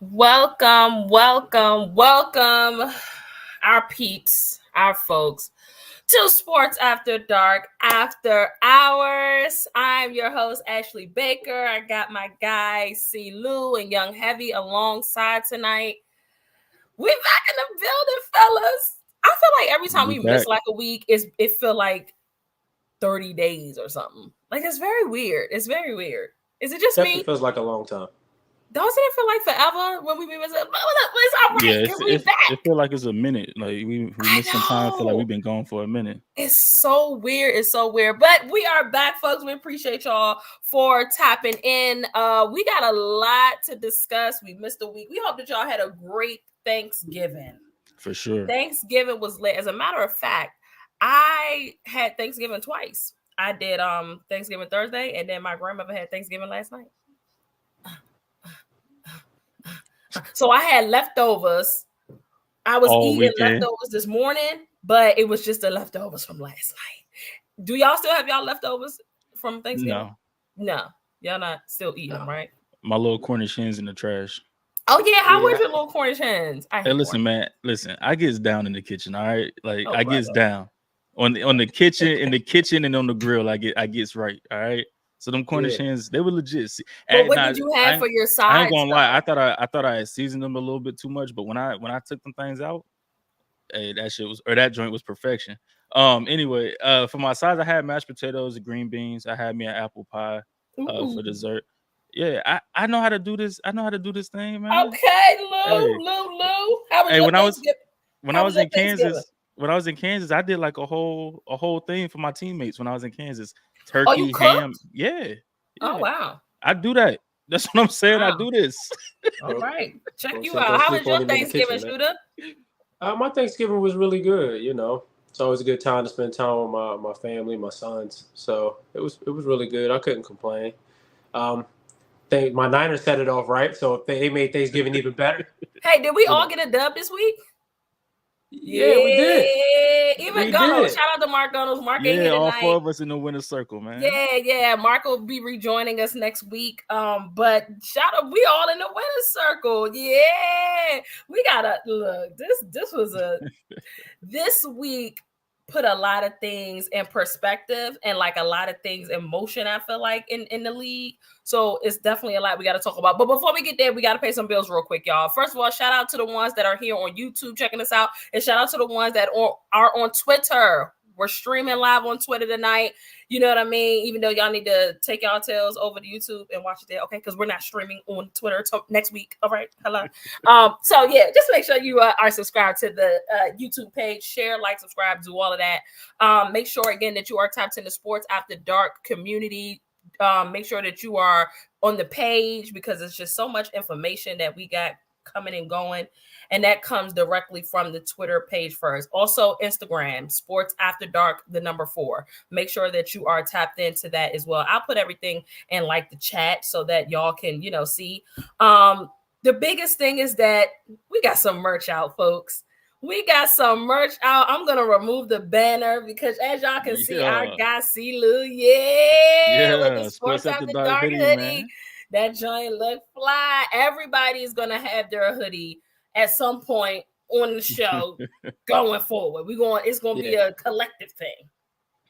Welcome, our peeps, our folks, to Sports After Dark After Hours. I'm your host, Ashley Baker. I got my guy, C. Lou and Young Heavy alongside tonight. We back in the building, fellas. I feel like every time we miss like a week, it feel like 30 days or something. Like, it's very weird. It's very weird. Is it just me? It feels like a long time. Doesn't it feel like forever when we be missing? It's all right. Yeah, it feel like it's a minute. Like we missed some time. I feel like we've been gone for a minute. It's so weird. But we are back, folks. We appreciate y'all for tapping in. We got a lot to discuss. We missed a week. We hope that y'all had a great Thanksgiving. For sure. Thanksgiving was lit. As a matter of fact, I had Thanksgiving twice. I did Thanksgiving Thursday, and then my grandmother had Thanksgiving last night. So I had leftovers. I was eating leftovers this morning, but it was just the leftovers from last night. Do y'all still have y'all leftovers from Thanksgiving? No. Y'all not still eating them, right? My little Cornish hens in the trash. Oh yeah, how was your little Cornish hens? Hey, listen, man. Listen, I gets down in the kitchen. All right, I gets down on the kitchen and on the grill. I gets right. All right. So them Cornish hens, they were legit. But what did you have for your sides? I ain't gonna lie. I thought I had seasoned them a little bit too much, but when I took them things out, hey, that joint was perfection. Anyway, for my sides, I had mashed potatoes, green beans. I had me an apple pie for dessert. Yeah, I know how to do this. I know how to do this thing, man. Okay, Lou. Hey, when I was in Kansas, I did like a whole thing for my teammates when I was in Kansas. Turkey, ham. Yeah. Oh wow. I do that. That's what I'm saying. Wow. I do this. All right. Check you out. How was your Thanksgiving, Shooter? My Thanksgiving was really good, you know. It's always a good time to spend time with my family, my sons. So it was really good. I couldn't complain. My Niners set it off right, so they made Thanksgiving even better. Hey, did we all get a dub this week? Yeah, we did. Even Gunnels. Shout out to Mark Gunnels. Mark ain't here tonight. All four of us in the winner's circle, man. Yeah. Mark will be rejoining us next week. But shout out, we all in the winner's circle. Yeah. We gotta look. This week put a lot of things in perspective and like a lot of things in motion, I feel like, in the league. So it's definitely a lot we got to talk about. But before we get there, we got to pay some bills real quick, y'all. First of all, shout out to the ones that are here on YouTube checking us out. And shout out to the ones that are on Twitter. We're streaming live on Twitter tonight. You know what I mean? Even though y'all need to take y'all tails over to YouTube and watch it there, okay? Because we're not streaming on Twitter next week. All right, hello. So yeah, just make sure you are subscribed to the YouTube page. Share, like, subscribe, do all of that. Make sure again that you are tapped in the Sports After Dark community. Make sure that you are on the page because it's just so much information that we got coming and going. And that comes directly from the Twitter page first. Also, Instagram, Sports After Dark, 4. Make sure that you are tapped into that as well. I'll put everything in like the chat so that y'all can, see. The biggest thing is that we got some merch out, folks. We got some merch out. I'm going to remove the banner because as y'all can see, our guy C-Lou, with the Sports After Dark hoodie. That joint look fly. Everybody is going to have their hoodie at some point on the show going forward. It's going to be a collective thing.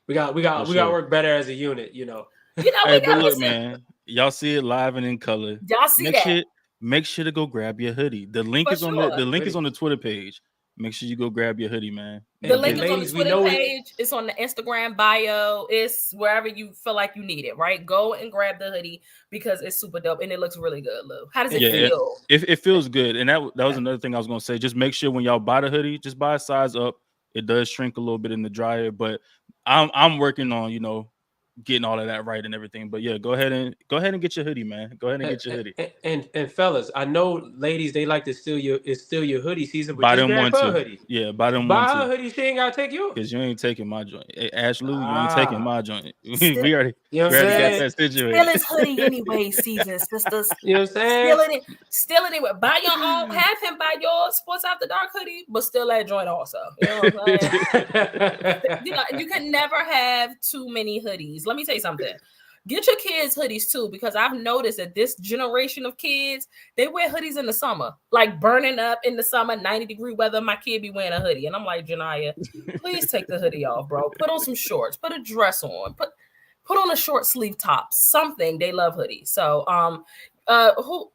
We got to work better as a unit, Hey, but look, man, y'all see it live and in color. Y'all see that. Make sure to go grab your hoodie. The link is on the Twitter page. Make sure you go grab your hoodie, man. The link is on the Twitter page. It's on the Instagram bio. It's wherever you feel like you need it, right? Go and grab the hoodie because it's super dope and it looks really good, Lou. How does it feel? It feels good. And that was another thing I was going to say. Just make sure when y'all buy the hoodie, just buy a size up. It does shrink a little bit in the dryer, but I'm working on, getting all of that right and everything. But yeah, go ahead and get your hoodie, man. Go ahead and get your hoodie. And fellas, I know ladies, they like to steal your hoodie season, but buy them one too. Hoodie. Yeah, buy them buy one too. Buy a hoodie, she ain't gotta take yours. Because you ain't taking my joint. Hey, Ash Lou, you ain't taking my joint. We already got that situation. Steal his hoodie anyway, season sisters. You know what I'm saying? Steal it anyway. Buy your own. Have him buy your Sports After Dark hoodie, but steal that joint also. You know what I'm saying? You can never have too many hoodies. Let me tell you something. get your kids hoodies too, because I've noticed that this generation of kids, they wear hoodies in the summer, like burning up in the summer, 90-degree weather. My kid be wearing a hoodie, and I'm like, Janaya, please take the hoodie off, bro. Put on some shorts, put a dress on, put on a short sleeve top, something. They love hoodies. So who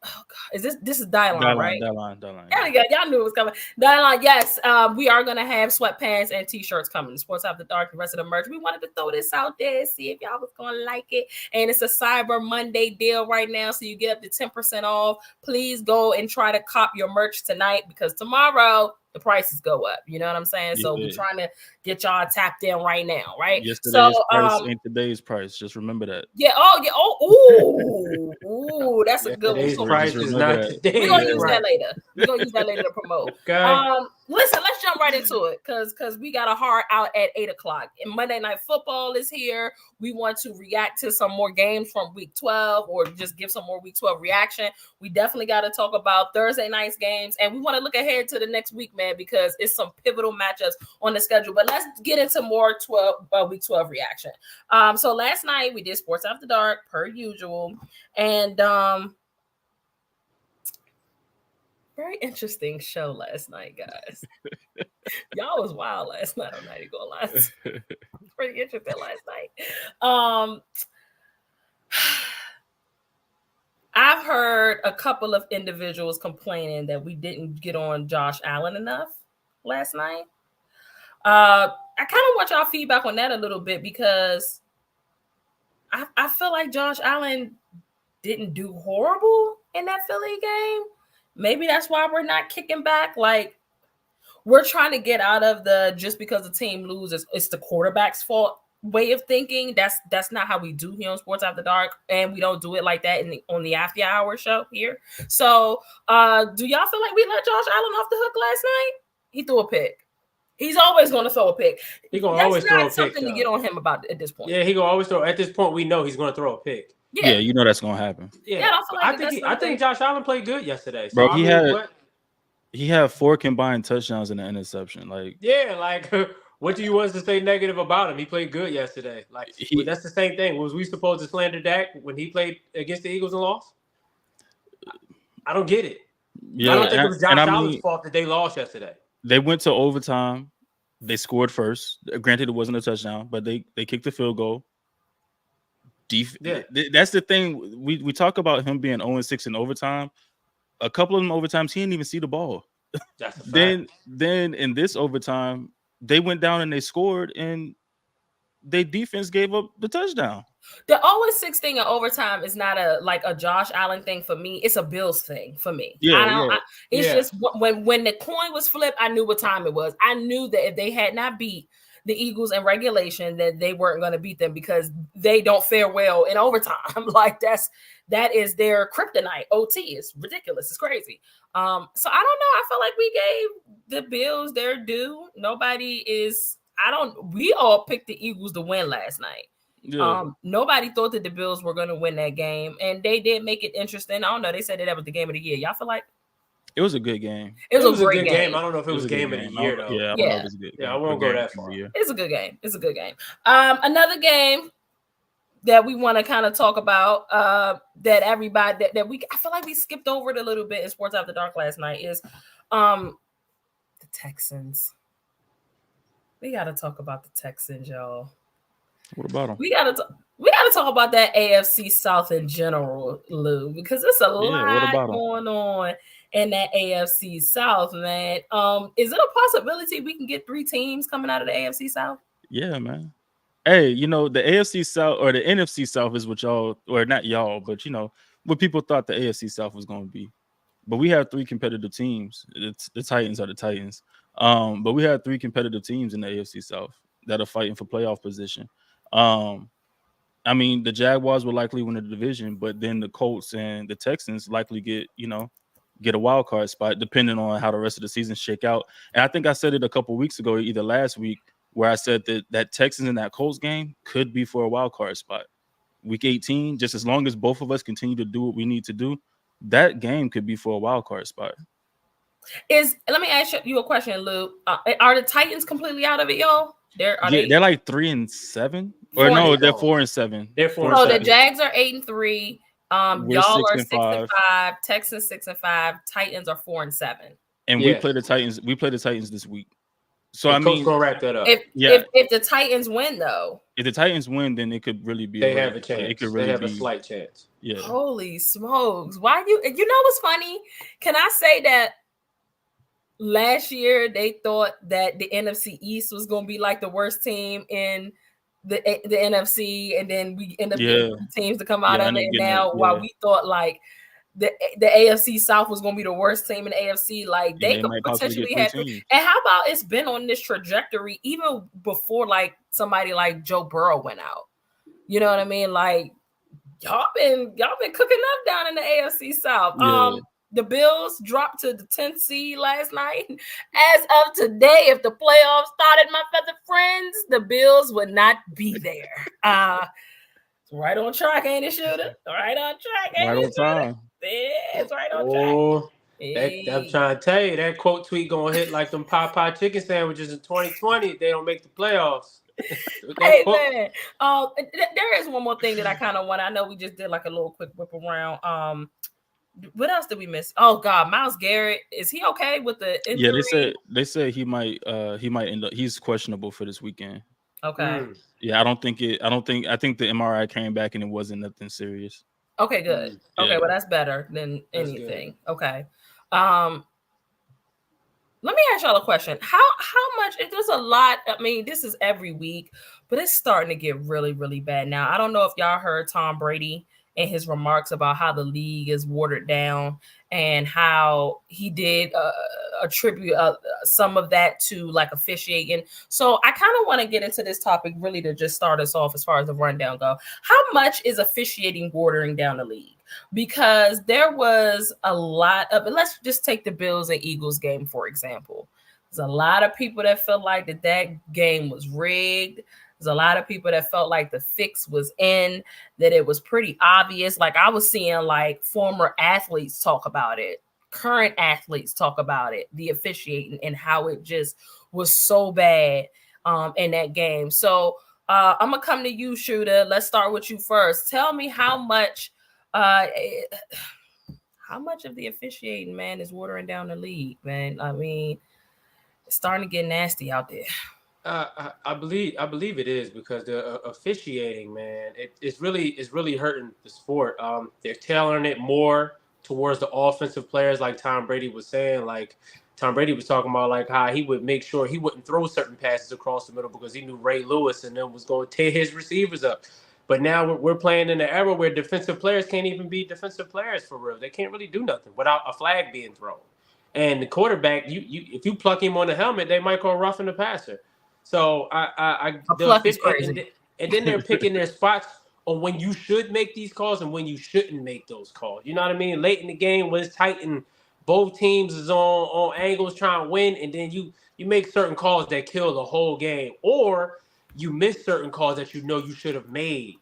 is this? This is Dylan, right? Dylan. Yeah. Y'all knew it was coming. Dylan, yes. We are gonna have sweatpants and t-shirts coming. Sports After Dark, the rest of the merch. We wanted to throw this out there, see if y'all was gonna like it. And it's a Cyber Monday deal right now, so you get up to 10% off. Please go and try to cop your merch tonight, because tomorrow the prices go up. You know what I'm saying? So we're trying to get y'all tapped in right now, right? Yesterday's price ain't today's price. Just remember that. Yeah. Oh, yeah. Oh, ooh, that's a good one. Today's price is not today. We're gonna use that later. We're gonna use that later to promote. Okay. Listen, let's jump right into it, because we got a hard out at 8:00. And Monday Night Football is here. We want to react to some more games from Week 12, or just give some more Week 12 reaction. We definitely got to talk about Thursday night's games, and we want to look ahead to the next week, man, because it's some pivotal matchups on the schedule. But let's get into more Week 12 reaction. So last night we did Sports After Dark per usual, and very interesting show last night, guys. Y'all was wild last night. I'm not even gonna lie. Pretty interesting last night. I've heard a couple of individuals complaining that we didn't get on Josh Allen enough last night. I kind of want y'all feedback on that a little bit, because I feel like Josh Allen didn't do horrible in that Philly game. Maybe that's why we're not kicking back. Like, we're trying to get out of the just because the team loses, it's the quarterback's fault way of thinking. That's not how we do here on Sports After Dark, and we don't do it like that on the After Hour show here. So, do y'all feel like we let Josh Allen off the hook last night? He threw a pick. He's always going to throw a pick. He's going to always throw a pick. That's not something to get on him about at this point. Yeah, he's going to always throw. At this point, we know he's going to throw a pick. Yeah, you know that's going to happen. Yeah, I think Josh Allen played good yesterday. So bro, he had 4 combined touchdowns and an interception. Like, yeah, like what do you want us to say negative about him? He played good yesterday. Like, that's the same thing. Was we supposed to slander Dak when he played against the Eagles and lost? I don't get it. Yeah, I don't think it was Josh Allen's fault that they lost yesterday. They went to overtime. They scored first. Granted, it wasn't a touchdown, but they kicked the field goal. That's the thing. We talk about him being 0-6 in overtime. A couple of them overtimes, he didn't even see the ball. That's a fact. Then in this overtime, they went down and they scored, and their defense gave up the touchdown. The 0-6 thing in overtime is not a Josh Allen thing for me. It's a Bills thing for me. It's just when the coin was flipped, I knew what time it was. I knew that if they had not beat the Eagles in regulation, that they weren't going to beat them, because they don't fare well in overtime. Like, that is their kryptonite. OT is ridiculous. It's crazy. So I don't know. I feel like we gave the Bills their due. We all picked the Eagles to win last night. Yeah. Nobody thought that the Bills were going to win that game, and they did make it interesting. I don't know. They said that was the game of the year. Y'all feel like it was a good game? It was a great good game. I don't know if it was game of the year though. Yeah, I don't know if it was a good game. I won't go that far. It's a good game. It's a good game. Another game that we want to kind of talk about, that everybody I feel like we skipped over it a little bit in Sports After Dark last night, is the Texans. We got to talk about the Texans, y'all. What about them? We got to talk about that AFC South in general, Lou, because there's a lot going on in that AFC South, man. Is it a possibility we can get 3 teams coming out of the AFC South? Yeah, man. Hey, the AFC South or the NFC South is what y'all, or not y'all, but what people thought the AFC South was going to be. But we have 3 competitive teams. It's the Titans are the Titans. But we have 3 competitive teams in the AFC South that are fighting for playoff position. I mean, the Jaguars will likely win the division, but then the Colts and the Texans likely get a wild card spot, depending on how the rest of the season shake out. And I think I said it a couple weeks ago, either last week, where I said that Texans and that Colts game could be for a wild card spot. Week 18, just as long as both of us continue to do what we need to do, that game could be for a wild card spot. Let me ask you a question, Lou. Are the Titans completely out of it, y'all? They're like 3-7. Or no, 4-8. they're 4-7. They're 4-7. So the Jags are 8-3. We're Y'all 6 are and 6-5. 5. Texans 6-5. Titans are 4-7. And we play the Titans. We play the Titans this week. So the I mean, gonna wrap that up. If the Titans win, though, if the Titans win, then it could really be. They have a chance. It could really they have be a slight chance. Yeah. Holy smokes! Why you know what's funny? Can I say that last year they thought that the NFC East was going to be like the worst team in the NFC, and then we end up getting teams to come out of it. And now while we thought like the AFC South was going to be the worst team in the AFC, like they could potentially have. And how about it's been on this trajectory even before like somebody like Joe Burrow went out? You know what I mean? Like y'all been cooking up down in the AFC South. Yeah. The Bills dropped to the 10th seed last night. As of today, if the playoffs started, my feathered friends, the Bills would not be there. Right on track, ain't it, Shooter? Right on track, ain't right it, on time. Yeah, it's right on track. I'm trying to tell you, that quote tweet gonna hit like them Popeye chicken sandwiches in 2020 if they don't make the playoffs. Hey man, there is one more thing that I kind of want. I know we just did like a little quick whip around. What else did we miss? Oh God, Myles Garrett, is he okay with the injury? Yeah, they said he might end up. He's questionable for this weekend. Okay. Yeah, I think the MRI came back and it wasn't nothing serious. Okay, good. Okay, well that's better than anything. Okay. Let me ask y'all a question. How much? There's a lot. I mean, this is every week, but it's starting to get really, really bad now. I don't know if y'all heard Tom Brady and his remarks about how the league is watered down and how he did attribute some of that to like officiating. So I kind of want to get into this topic really to just start us off as far as the rundown go. How much is officiating watering down the league? Because there was a lot of, let's just take the Bills and Eagles game, for example. There's a lot of people that felt like that game was rigged. There's a lot of people that felt like the fix was in, that it was pretty obvious. Like I was seeing like former athletes talk about it, current athletes talk about it, the officiating and how it just was so bad in that game. So I'm going to come to you, Shooter. Let's start with you first. Tell me how much of the officiating, man, is watering down the league, man. I mean, it's starting to get nasty out there. I believe it is, because the officiating, man, it's really hurting the sport. They're tailoring it more towards the offensive players, like Tom Brady was saying. Like Tom Brady was talking about, like how he would make sure he wouldn't throw certain passes across the middle because he knew Ray Lewis and then was going to tear his receivers up. But now we're playing in an era where defensive players can't even be defensive players for real. They can't really do nothing without a flag being thrown. And the quarterback, you if you pluck him on the helmet, they might call roughing the passer. So is crazy. And then they're picking their spots on when you should make these calls and when you shouldn't make those calls. You know what I mean? Late in the game when it's tight and both teams is on angles trying to win, and then you make certain calls that kill the whole game, or you miss certain calls that you know you should have made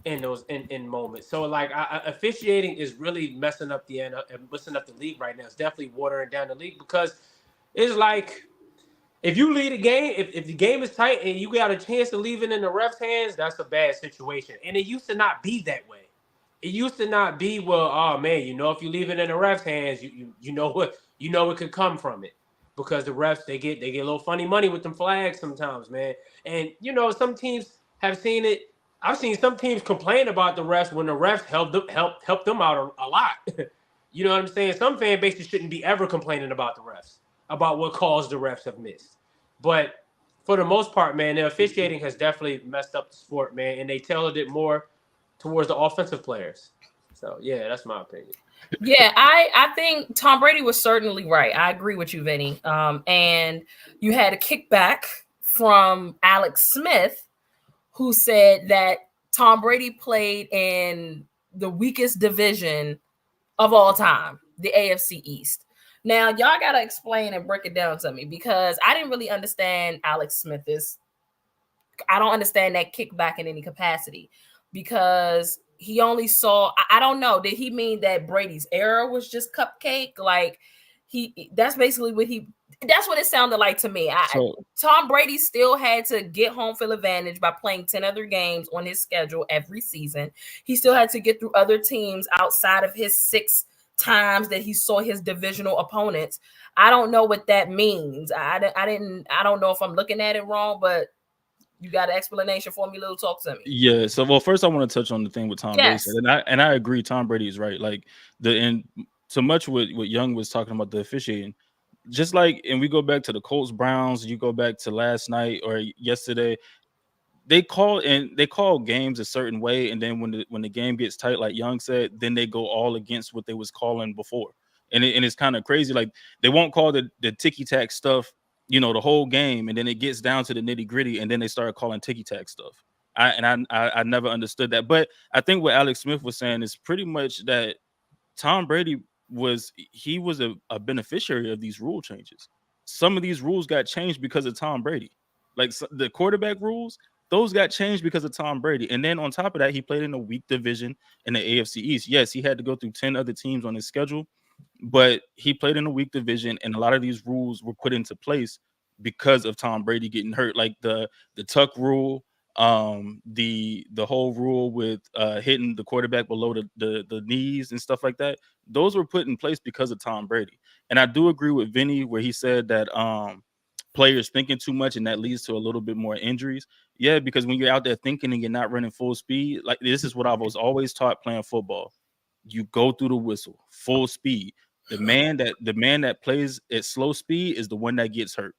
in those in moments. So like officiating is really messing up the league right now. It's definitely watering down the league, because it's like, if you lead a game, if the game is tight and you got a chance to leave it in the ref's hands, that's a bad situation. And it used to not be that way. It used to not be, well, oh man, if you leave it in the ref's hands, you know it could come from it, because the refs they get a little funny money with them flags sometimes, man. And some teams have seen it. I've seen some teams complain about the refs when the refs helped them out a lot. You know what I'm saying? Some fan bases shouldn't be ever complaining about the refs, about what calls the refs have missed. But for the most part, man, the officiating has definitely messed up the sport, man, and they tailored it more towards the offensive players. So, yeah, that's my opinion. Yeah, I think Tom Brady was certainly right. I agree with you, Vinny. And you had a kickback from Alex Smith, who said that Tom Brady played in the weakest division of all time, the AFC East. Now, y'all got to explain and break it down to me, because I didn't really understand Alex Smith. I don't understand that kickback in any capacity, because he only saw, I don't know, did he mean that Brady's era was just cupcake? Like, That's basically what that's what it sounded like to me. Tom Brady still had to get home field advantage by playing 10 other games on his schedule every season. He still had to get through other teams outside of his 6 times that he saw his divisional opponents. I don't know what that means. I don't know if I'm looking at it wrong, but you got an explanation for me, Lou? Talk to me. Yeah. So, well, first I want to touch on the thing with Tom Brady said, and I agree. Tom Brady is right. Like and so much what Young was talking about the officiating, just like, and we go back to the Colts Browns. You go back to last night or yesterday. They call games a certain way, and then when the game gets tight, like Young said, then they go all against what they was calling before, and it's kind of crazy. Like they won't call the ticky tack stuff, the whole game, and then it gets down to the nitty gritty, and then they start calling ticky tack stuff. I never understood that, but I think what Alex Smith was saying is pretty much that Tom Brady was a beneficiary of these rule changes. Some of these rules got changed because of Tom Brady, like the quarterback rules. Those got changed because of Tom Brady. And then on top of that, he played in a weak division in the AFC East. Yes, he had to go through 10 other teams on his schedule, but he played in a weak division, and a lot of these rules were put into place because of Tom Brady getting hurt, like the tuck rule, the whole rule with hitting the quarterback below the knees and stuff like that. Those were put in place because of Tom Brady. And I do agree with Vinny where he said that players thinking too much and that leads to a little bit more injuries. Yeah, because when you're out there thinking and you're not running full speed, like this is what I was always taught playing football. You go through the whistle, full speed. The man that plays at slow speed is the one that gets hurt.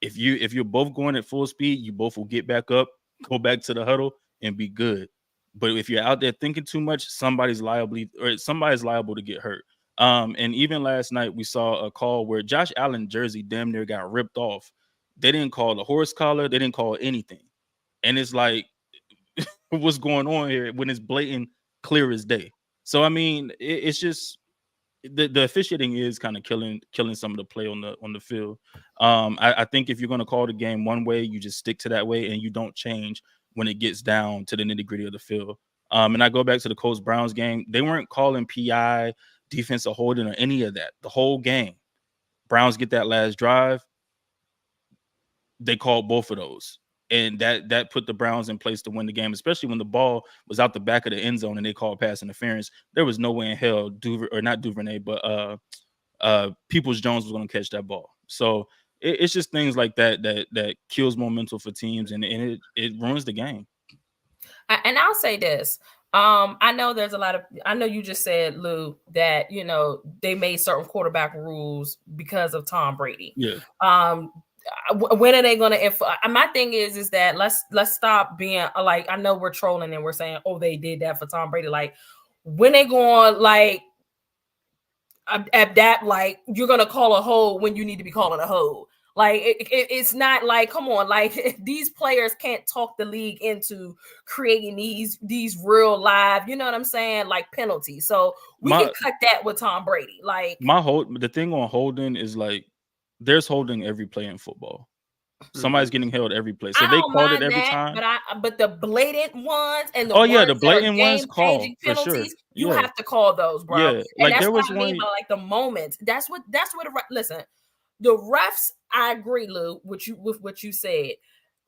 If you're both going at full speed, you both will get back up, go back to the huddle, and be good. But if you're out there thinking too much, somebody's liable to get hurt. And even last night we saw a call where Josh Allen jersey damn near got ripped off. They didn't call the horse collar, they didn't call anything. And it's like, what's going on here when it's blatant, clear as day? So I mean, it's just the officiating is kind of killing some of the play on the field. I think if you're going to call the game one way, you just stick to that way and you don't change when it gets down to the nitty gritty of the field. And I go back to the Colts Browns game. They weren't calling PI, defensive holding, or any of that the whole game. Browns get that last drive. They called both of those. And that put the Browns in place to win the game, especially when the ball was out the back of the end zone and they called pass interference. There was no way in hell Peoples-Jones was going to catch that ball. So it's just things like that kills momentum for teams, and it ruins the game. And I'll say this. I know there's a lot of, I know you just said, Lou, that, they made certain quarterback rules because of Tom Brady. Yeah. When are they going to? My thing is that let's stop being like, I know we're trolling and we're saying, oh, they did that for Tom Brady. Like, when they going like at that, like you're gonna call a hold when you need to be calling a hold. Like it's not like, come on, like these players can't talk the league into creating these real live, you know what I'm saying, like penalties. So we can cut that with Tom Brady. Like the thing on holding is like there's holding every play in football. Somebody's getting held every play. So they called it every time. But the blatant ones and the the blatant ones call for sure. You have to call those, bro. Yeah, and like that's there was what I mean by like the moments. That's what listen. The refs, I agree, Lou, with what you said.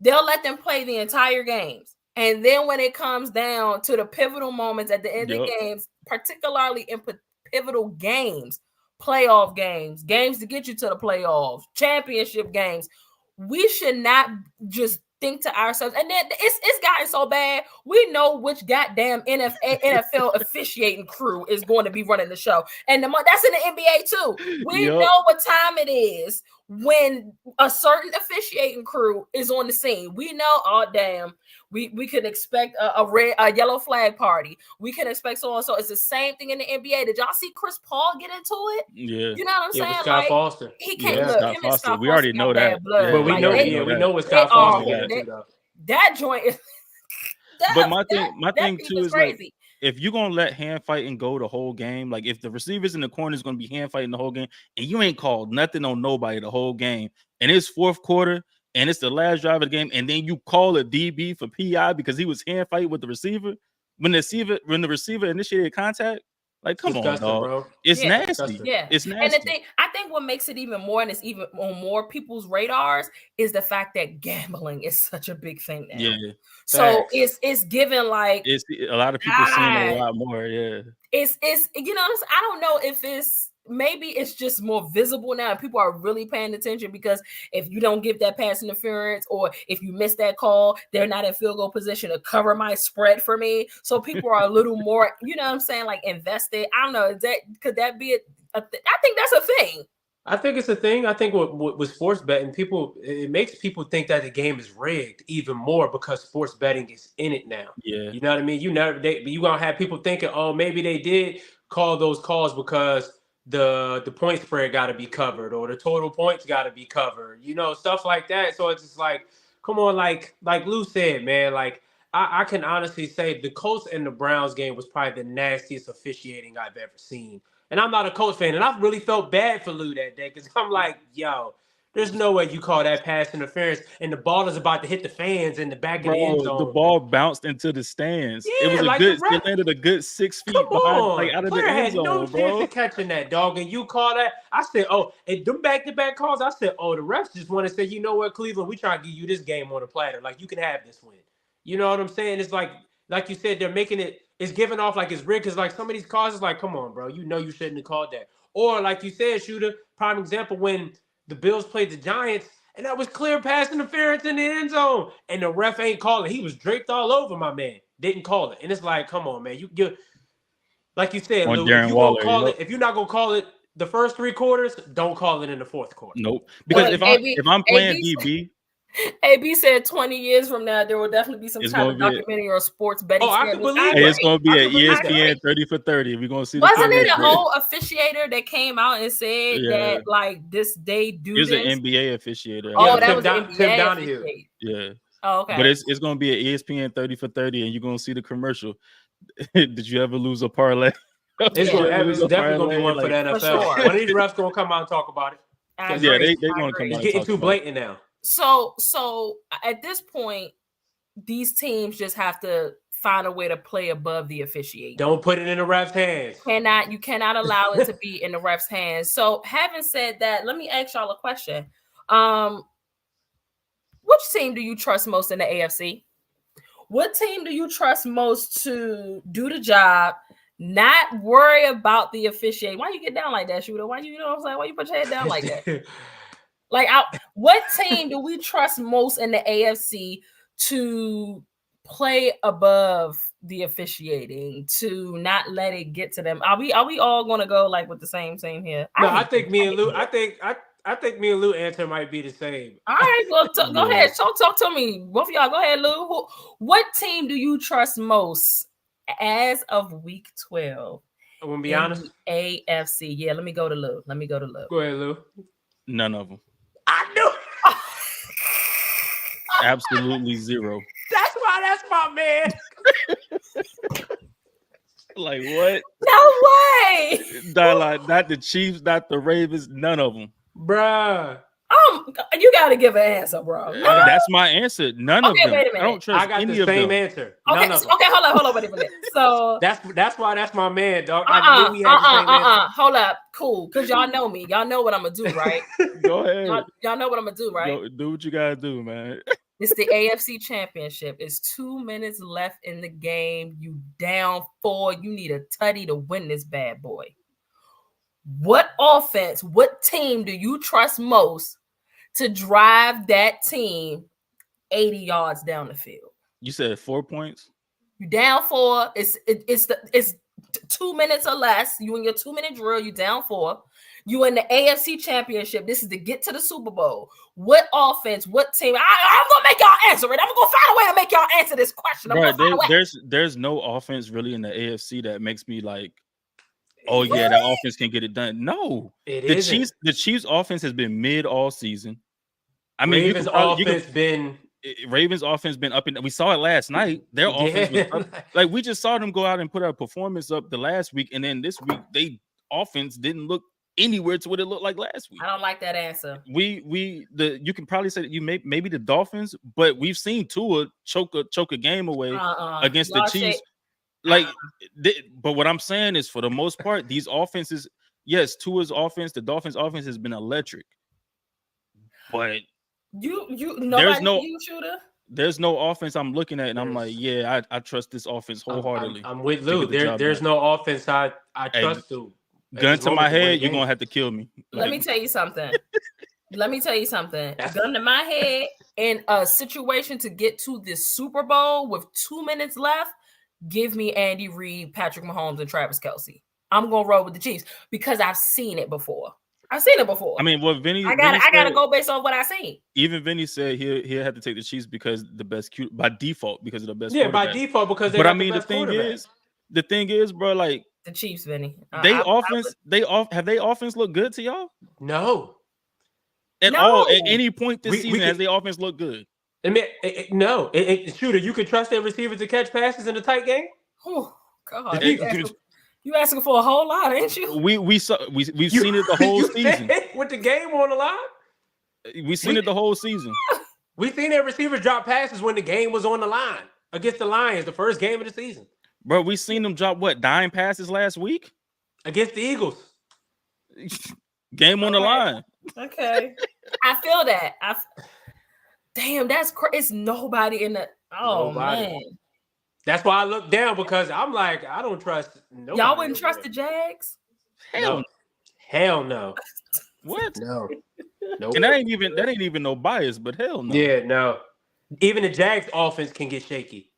They'll let them play the entire games. And then when it comes down to the pivotal moments at the end of games, particularly in pivotal games, playoff games to get you to the playoffs, championship games, we should not just think to ourselves, and then it's gotten so bad, we know which goddamn NFL officiating crew is going to be running the show. And that's in the NBA too. We know what time it is when a certain officiating crew is on the scene. We know, oh damn, we could expect a yellow flag party. We can expect so and so. It's the same thing in the NBA. Did y'all see Chris Paul get into it? Yeah, you know what I'm saying. Scott Foster. He can't look. Scott Foster. We already know that. But we know what Scott Foster got into though. That joint is. But my thing too is crazy. Like, if you're gonna let hand fighting go the whole game, like if the receivers in the corner is gonna be hand fighting the whole game, and you ain't called nothing on nobody the whole game, and it's fourth quarter and it's the last drive of the game, and then you call a DB for PI because he was hand fighting with the receiver when the receiver initiated contact, Like, come on, disgusting, dog. bro. It's Yeah. nasty. Disgusting. Yeah. It's And nasty. the thing, I think what makes it even more, and it's even on more people's radars, is the fact that gambling is such a big thing now. Yeah, So Facts. it's given like it's a lot of people seeing it a God. lot more. Yeah, it's you know, I don't know if it's maybe it's just more visible now and people are really paying attention, because if you don't give that pass interference or if you miss that call, they're not in field goal position to cover my spread for me. So people are a little more, you know what I'm saying, like invested. I don't know, could that be I think that's a thing. I think it's a thing. I think with sports betting, it makes people think that the game is rigged even more because sports betting is in it now. yeah. You know what I mean? You gonna have people thinking, oh, maybe they did call those calls because the point spread got to be covered or the total points got to be covered. You know, stuff like that. So it's just like, come on, like Lou said, man. Like I can honestly say the Colts and the Browns game was probably the nastiest officiating I've ever seen. And I'm not a Colts fan, and I really felt bad for Lou that day because I'm like, yo, there's no way you call that pass interference, and the ball is about to hit the fans in the back of the end Bro, zone. the ball bounced into the stands. Yeah, it was like it landed a good 6 feet Come behind, on, like out of the player end had zone, no chance bro. of catching that dog, and you call that. I said, oh, and them back-to-back calls. I said, oh, the refs just want to say, you know what, Cleveland, we trying to give you this game on a platter. Like you can have this win. You know what I'm saying? It's like you said, they're making it. It's giving off like it's rigged because like some of these calls is like, come on, bro, you know you shouldn't have called that. Or like you said, Shooter, prime example when the Bills played the Giants, and that was clear pass interference in the end zone, and the ref ain't calling. He was draped all over my man. Didn't call it, and it's like, come on, man. You like you said, On Lou. Darren If you Waller, gonna call yep. it, if you're not gonna call it the first 3 quarters, don't call it in the fourth quarter. Nope. Because Look, if I'm playing DB, AB said 20 years from now there will definitely be some It's kind gonna of be documentary or sports betting. Oh, I can scandals. believe hey, it. it's gonna be I an can believe that. ESPN 30 for 30. We're gonna see the Wasn't it an commercial. old officiator that came out and said Yeah. that like they do He was this? an NBA officiator. Oh, Yeah, that Tim was an Tim NBA Donahue. officiator. Yeah. Oh, okay. But it's gonna be an ESPN 30 for 30, and you're gonna see the commercial. Did you ever lose a parlay? It's definitely gonna be one for the NFL. sure. One of these refs gonna come out and talk about it. I Yeah, agree. they're I gonna agree. come out. It's getting too blatant now. So at this point, these teams just have to find a way to play above the officiating. Don't put it in the ref's hands. You cannot allow it to be in the ref's hands. So having said that, let me ask y'all a question. Which team do you trust most in the AFC? What team do you trust most to do the job, not worry about the officiating? Why you get down like that, Shooter? Why you know what I'm saying? Why you put your head down like that? Like, what team do we trust most in the AFC to play above the officiating, to not let it get to them? Are we all gonna go like with the same here? No, I think me and Lou. I think me and Lou answer might be the same. All right, well, go ahead. Talk to me. Both of y'all, go ahead, Lou. What team do you trust most as of week 12? I'm gonna be honest. AFC. Yeah, let me go to Lou. Go ahead, Lou. None of them. I knew. Absolutely zero. That's why that's my man. Like what? No way. Not the Chiefs, not the Ravens, none of them. Bruh. You gotta give an answer, bro. No. That's my answer. None of them. Wait a minute. I don't trust I got any the of same them. answer. Okay, None of them. okay, hold on, wait a minute. So that's why that's my man, dog. I knew we had the same answer. Hold up, cool, because y'all know me. Y'all know what I'm gonna do, right? Go ahead. Y'all know what I'm gonna do, right? Do what you gotta do, man. It's the AFC Championship. It's 2 minutes left in the game. You down 4. You need a tutty to win this bad boy. What offense, what team do you trust most to drive that team 80 yards down the field? You said 4 points? You down 4. It's 2 minutes or less. You in your 2-minute drill, you down 4. You in the AFC Championship. This is to get to the Super Bowl. What offense, what team? I'm gonna make y'all answer it. I'm gonna find a way to make y'all answer this question. There's no offense really in the AFC that makes me like, oh yeah, that offense can get it done. No, the Chiefs offense has been mid all season. I mean, Ravens offense been up, and we saw it last night. Their offense was up. Like we just saw them go out and put a performance up the last week, and then this week they offense didn't look anywhere to what it looked like last week. I don't like that answer. You can probably say that you maybe the Dolphins, but we've seen Tua choke a game away against the Chiefs. like, but what I'm saying is, for the most part, these offenses, yes, Tua's offense, the Dolphins' offense has been electric, but there's no offense I'm looking at, and I'm like, yeah, I trust this offense wholeheartedly. I'm with Lou. There's no offense I trust to. Gun to my head, you're gonna have to kill me. Let me tell you something. Gun to my head, in a situation to get to this Super Bowl with 2 minutes left, give me Andy Reid, Patrick Mahomes, and Travis Kelce. I'm gonna roll with the Chiefs because I've seen it before. I mean, what Vinny? I gotta go based on what I seen. Even Vinny said he'll have to take the Chiefs because the best by default because of the best. Yeah, by default because. But I mean, the thing is, bro, like the Chiefs, Vinny. Have they offense look good to y'all? No. At all, at any point this season, has the offense look good? I mean, no. Shooter, you can trust their receivers to catch passes in a tight game. Oh God, you asking for a whole lot, ain't you? We've seen it the whole season with the game on the line. We've seen it the whole season. We've seen their receivers drop passes when the game was on the line against the Lions, the first game of the season. Bro, we seen them drop 9 passes last week against the Eagles. Game on the line. Okay, I feel that. Damn, that's crazy. It's nobody in the. Man. That's why I look down because I'm like, I don't trust nobody. Y'all wouldn't trust the Jags? Hell no. What? No. Nope. And that ain't even no bias, but hell no. Yeah, no. Even the Jags offense can get shaky.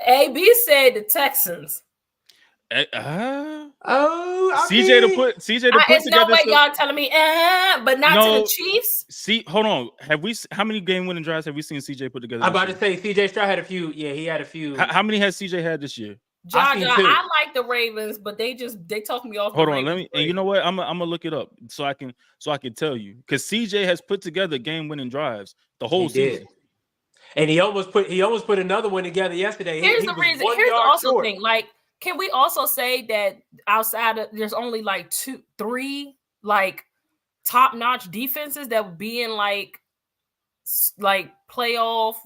AB said the Texans. CJ to put there's no way y'all telling me, but not to the Chiefs. See, hold on. How many game winning drives have we seen CJ put together? I'm about to say CJ Stroud had a few. Yeah, he had a few. How many has CJ had this year? I like the Ravens, but they talk me off. Hold on, let me. And you know what? I'm gonna look it up so I can tell you because CJ has put together game winning drives the whole season. And he almost put another one together yesterday. Here's the reason. Here's the also thing. Like, can we also say that outside of there's only like 2-3 like top-notch defenses that would be in like playoff,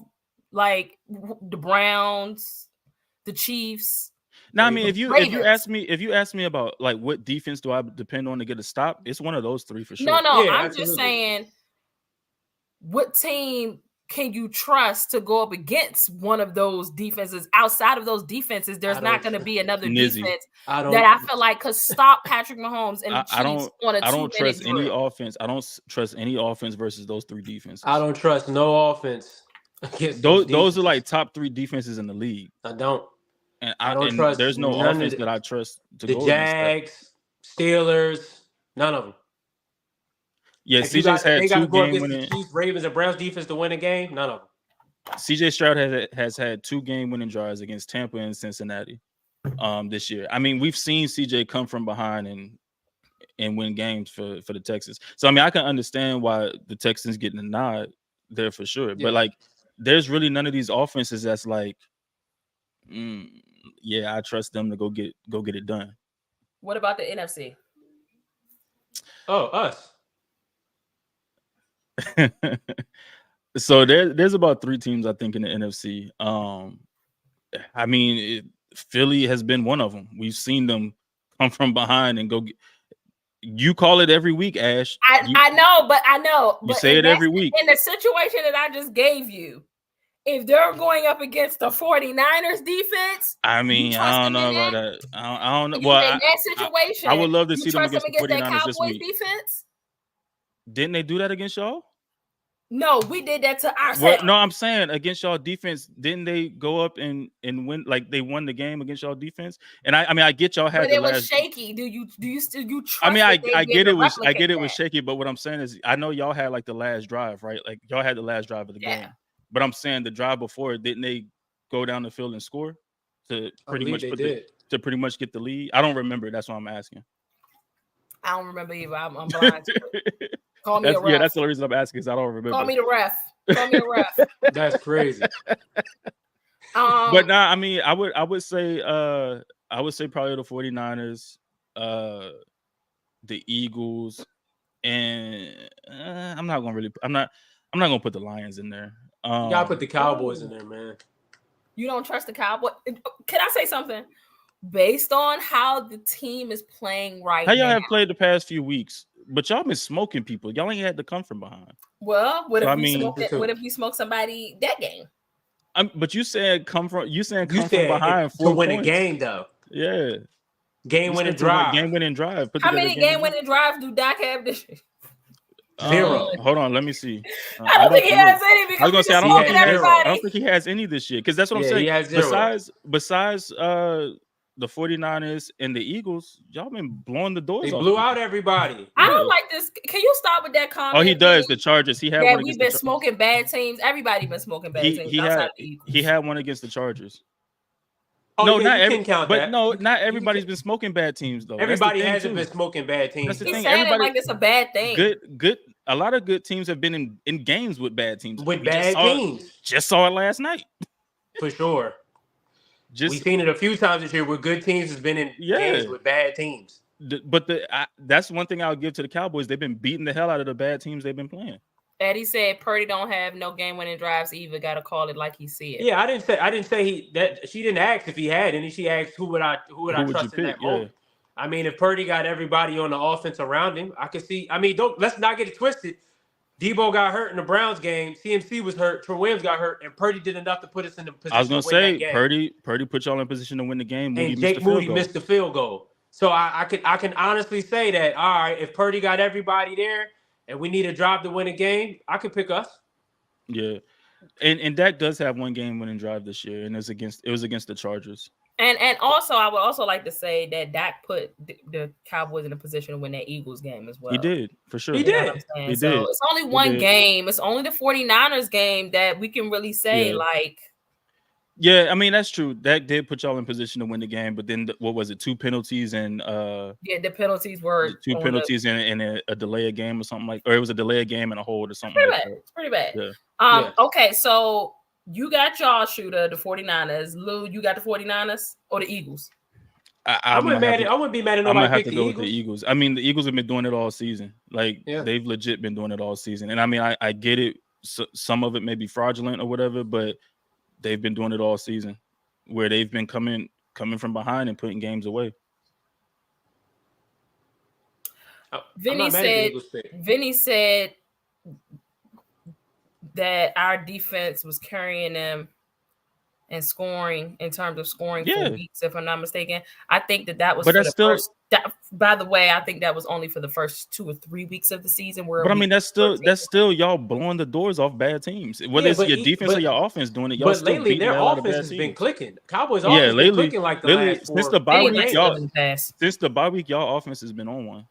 like the Browns, the Chiefs. Now, I mean, if you ask me about like what defense do I depend on to get a stop, it's one of those 3 for sure. No, yeah, I'm absolutely. Just saying, what team can you trust to go up against one of those defenses? Outside of those defenses, there's not going to be another defense that I feel like could stop Patrick Mahomes and the Chiefs on a 2-minute I don't trust drill. any offense. I don't trust any offense versus those 3 defenses. I don't trust no offense. Those are like top 3 defenses in the league. I don't. And I don't trust. There's no offense that I trust to the go Jags, Steelers, none of them. Yeah, CJ's had 2 game winning. Chiefs, Ravens, and Browns defense to win a game. None of them. CJ Stroud has had 2 game winning drives against Tampa and Cincinnati this year. I mean, we've seen CJ come from behind and win games for the Texans. So I mean, I can understand why the Texans getting a nod there for sure. Yeah. But like, there's really none of these offenses that's like, yeah, I trust them to go get it done. What about the NFC? Oh, us. So there's about 3 teams I think in the NFC. I mean, Philly has been one of them. We've seen them come from behind and go. You call it every week, Ash. I know. You say it every week. In the situation that I just gave you, if they're going up against the 49ers defense, I mean, I don't know about that. I don't know. Well, in that situation, I would love to see them against the 49ers this week. Defense? Didn't they do that against y'all? No, we did that to ourselves. Well, no, I'm saying against y'all defense, didn't they go up and win? Like they won the game against y'all defense. And I mean, I get y'all had. But it was shaky. Do you trust? I mean, I get it was shaky. But what I'm saying is, I know y'all had like the last drive, right? Like y'all had the last drive of the game. But I'm saying the drive before, didn't they go down the field and score to pretty much get the lead? I don't remember. That's why I'm asking. I don't remember either. I'm blind. Call me a ref. Yeah, that's the reason I'm asking because I don't remember. Call me the ref. That's crazy. But nah, I mean, I would say probably the 49ers, the Eagles, and I'm not gonna put the Lions in there. You gotta put the Cowboys in there, man. You don't trust the Cowboys? Can I say something? based on how the team is playing right How y'all now. have played the past few weeks, but y'all been smoking people. Y'all ain't had to come from behind. Well, what So, if I we mean- smoke it? What if we smoke somebody that game? But you said come from. You saying You come from said behind to 4 win points. a game though. Yeah, Game You winning said to win- drive. Game winning drive. Put How together many game game winning drives do Dak have this year? 0. Hold on, let me see. I don't think he has any I because was gonna he's say I don't He think smoking he has. everybody. I don't think he has any this year because that's what I'm Yeah, saying. he has 0. Besides the 49ers and the Eagles, y'all been blowing the doors They off. blew people. out everybody. I don't like this. Can you stop with that comment? Oh, he does. The Vinny? Chargers. He had that one we've against been the smoking bad teams. Everybody been smoking bad teams outside of the Eagles. He had one against the Chargers. Oh No, yeah, not you can count that. not everybody's been smoking bad teams though. Everybody That's the hasn't thing, been smoking bad teams. That's the though. He's thing. saying it like it's a bad thing. Good. A lot of good teams have been in games with bad teams. With We bad teams. Just saw it last night. For sure. We've Just seen it a few times this year where good teams has been in games with bad teams. but that's one thing I'll give to the Cowboys. They've been beating the hell out of the bad teams they've been playing. Eddie said Purdy don't have no game-winning drives either. Got to call it like he said. Yeah, I didn't say that. She didn't ask if he had any. She asked who would I trust in that moment. I mean, if Purdy got everybody on the offense around him, I could see. I mean, let's not get it twisted. Debo got hurt in the Browns game. CMC was hurt. Trey Williams got hurt, and Purdy did enough to put us in the position. I was gonna to win say that game. Purdy put y'all in position to win the game. And Jake Moody missed the field goal. So I can honestly say that, all right, if Purdy got everybody there and we need a drive to win a game, I could pick us. Yeah. And Dak does have one game winning drive this year, and it was against the Chargers. And also, I would also like to say that Dak put the Cowboys in a position to win that Eagles game as well. He did, for sure. He did. He so did. it's only one game. It's only the 49ers game that we can really say, like. Yeah, I mean, that's true. Dak did put y'all in position to win the game, but then what was it? 2 penalties and the penalties were 2 penalties and a delay of game or something or it was a delay of game and a hold or something pretty like bad. that. It's pretty bad. Yeah. Okay, so you got y'all shooter, the 49ers. Lou, you got the 49ers or the Eagles? I wouldn't be mad at nobody. I'm gonna have to pick go the with the Eagles. I mean, the Eagles have been doing it all season. Like they've legit been doing it all season. And I mean, I get it. So, some of it may be fraudulent or whatever, but they've been doing it all season, where they've been coming from behind and putting games away. Vinny said that our defense was carrying them and scoring in terms of scoring for weeks, if I'm not mistaken. I think that was first. By the way, I think that was only for the first 2 or 3 weeks of the season. But I mean, that's still y'all blowing the doors off bad teams. Whether it's your defense or your offense doing it, y'all still lately beating their the hell offense out of has bad been teams. clicking. Cowboys offense been clicking like the last 4 since the bye week, y'all offense has been on one.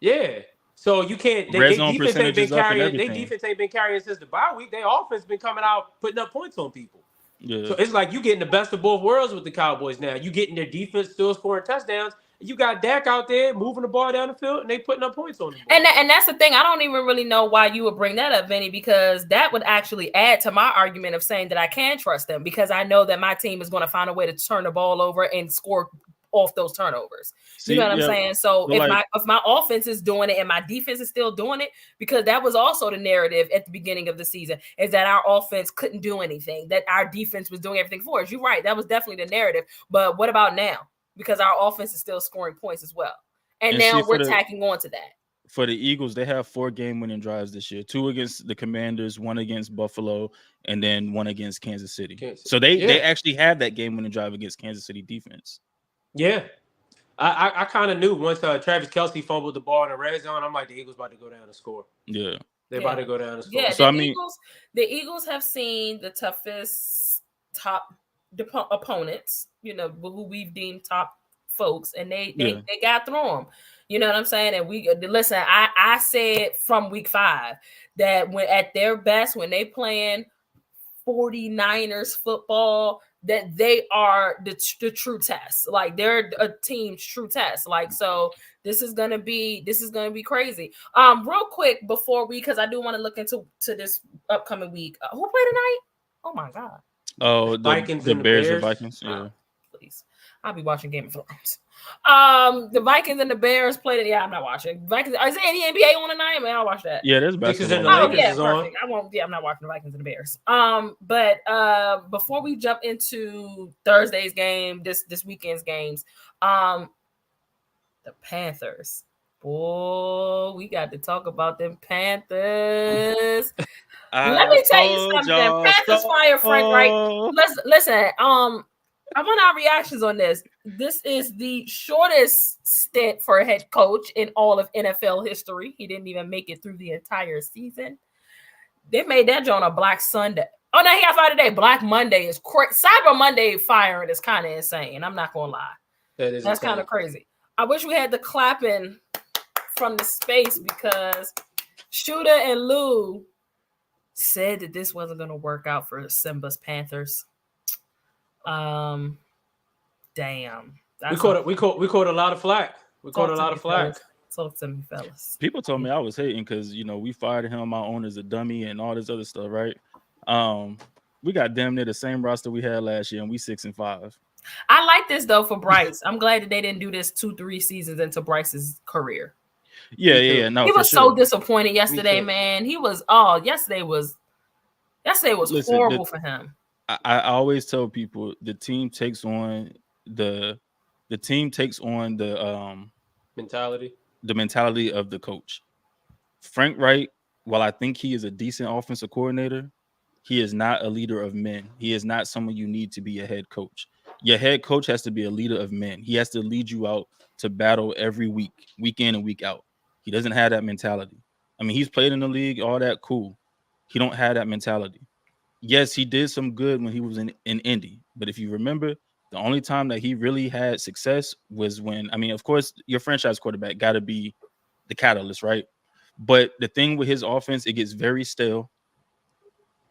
Yeah. So you can't. Their defense ain't been carrying. Their defense ain't been carrying since the bye week. Their offense been coming out putting up points on people. Yeah. So it's like you getting the best of both worlds with the Cowboys now. You getting their defense still scoring touchdowns. You got Dak out there moving the ball down the field, and they putting up points on them. And that's the thing. I don't even really know why you would bring that up, Vinny, because that would actually add to my argument of saying that I can trust them because I know that my team is going to find a way to turn the ball over and score off those turnovers. You know what I'm saying? So if my offense is doing it and my defense is still doing it, because that was also the narrative at the beginning of the season, is that our offense couldn't do anything, that our defense was doing everything for us. You're right. That was definitely the narrative. But what about now? Because our offense is still scoring points as well. And now we're tacking on to that. For the Eagles, they have 4 game-winning drives this year. 2 against the Commanders, 1 against Buffalo, and then 1 against Kansas City. So they actually have that game-winning drive against Kansas City defense. Yeah. I kind of knew once Travis Kelce fumbled the ball in the red zone, I'm like, the Eagles about to go down and score. Yeah. They're about to go down and score. Yeah, so the Eagles have seen the toughest top opponents, who we've deemed top folks, and they got through them. You know what I'm saying? And I said from week 5 that when at their best, when they playing 49ers football, that they are the true test. Like they're a team's true test. Like, so this is gonna be crazy. Real quick before because I do want to look into this upcoming week. Who played tonight? Oh my god. Oh, the Vikings the and the Bears Bears. and Vikings. Yeah. Please. I'll be watching Game of Thrones. The Vikings and the Bears played it. Yeah, I'm not watching. Vikings. Is there any NBA on tonight? Man, I'll watch that. Yeah, there's Lakers basketball. and the Oh Lakers yeah, is perfect. on. I won't. Yeah, I'm not watching the Vikings and the Bears. But before we jump into Thursday's game, this weekend's games, the Panthers. Boy, we got to talk about them Panthers. Let me tell you something. Panthers fire Frank Reich. Listen. I want our reactions on this. This is the shortest stint for a head coach in all of NFL history. He didn't even make it through the entire season. They made that joint a Black Sunday. Oh no, he got fired today. Black Monday is crazy. Cyber Monday firing is kind of insane. I'm not gonna lie. That's kind of crazy. I wish we had the clapping from the space because Shooter and Lou said that this wasn't gonna work out for Simba's Panthers. Damn. We caught a lot of flack. Talk to me, fellas. People told me I was hating because we fired him, my owner's a dummy, and all this other stuff, right? We got damn near the same roster we had last year, and we 6-5. I like this though for Bryce. I'm glad that they didn't do this 2-3 seasons into Bryce's career. Yeah. No, he was so disappointed yesterday, man. He was. Yesterday was horrible for him. I always tell people the team takes on the mentality of the coach. Frank Reich, while I think he is a decent offensive coordinator, he is not a leader of men. He is not someone you need to be a head coach. Your head coach has to be a leader of men. He has to lead you out to battle every week in and week out. He doesn't have that mentality. I mean, he's played in the league, all that, cool. He don't have that mentality. Yes, he did some good when he was in Indy. But if you remember, the only time that he really had success was when, of course, your franchise quarterback got to be the catalyst, right? But the thing with his offense, it gets very stale.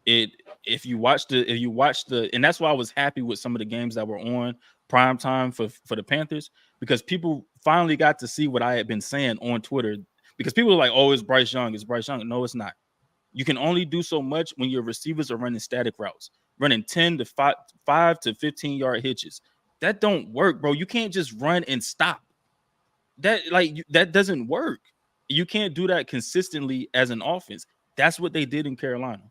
If you watch the, and that's why I was happy with some of the games that were on prime time for the Panthers, because people finally got to see what I had been saying on Twitter. Because people are like, "Oh, it's Bryce Young. It's Bryce Young." No, it's not. You can only do so much when your receivers are running static routes, running 10 to 5 to 15 yard hitches. That don't work, bro. You can't just run and stop. That doesn't work. You can't do that consistently as an offense. That's what they did in Carolina.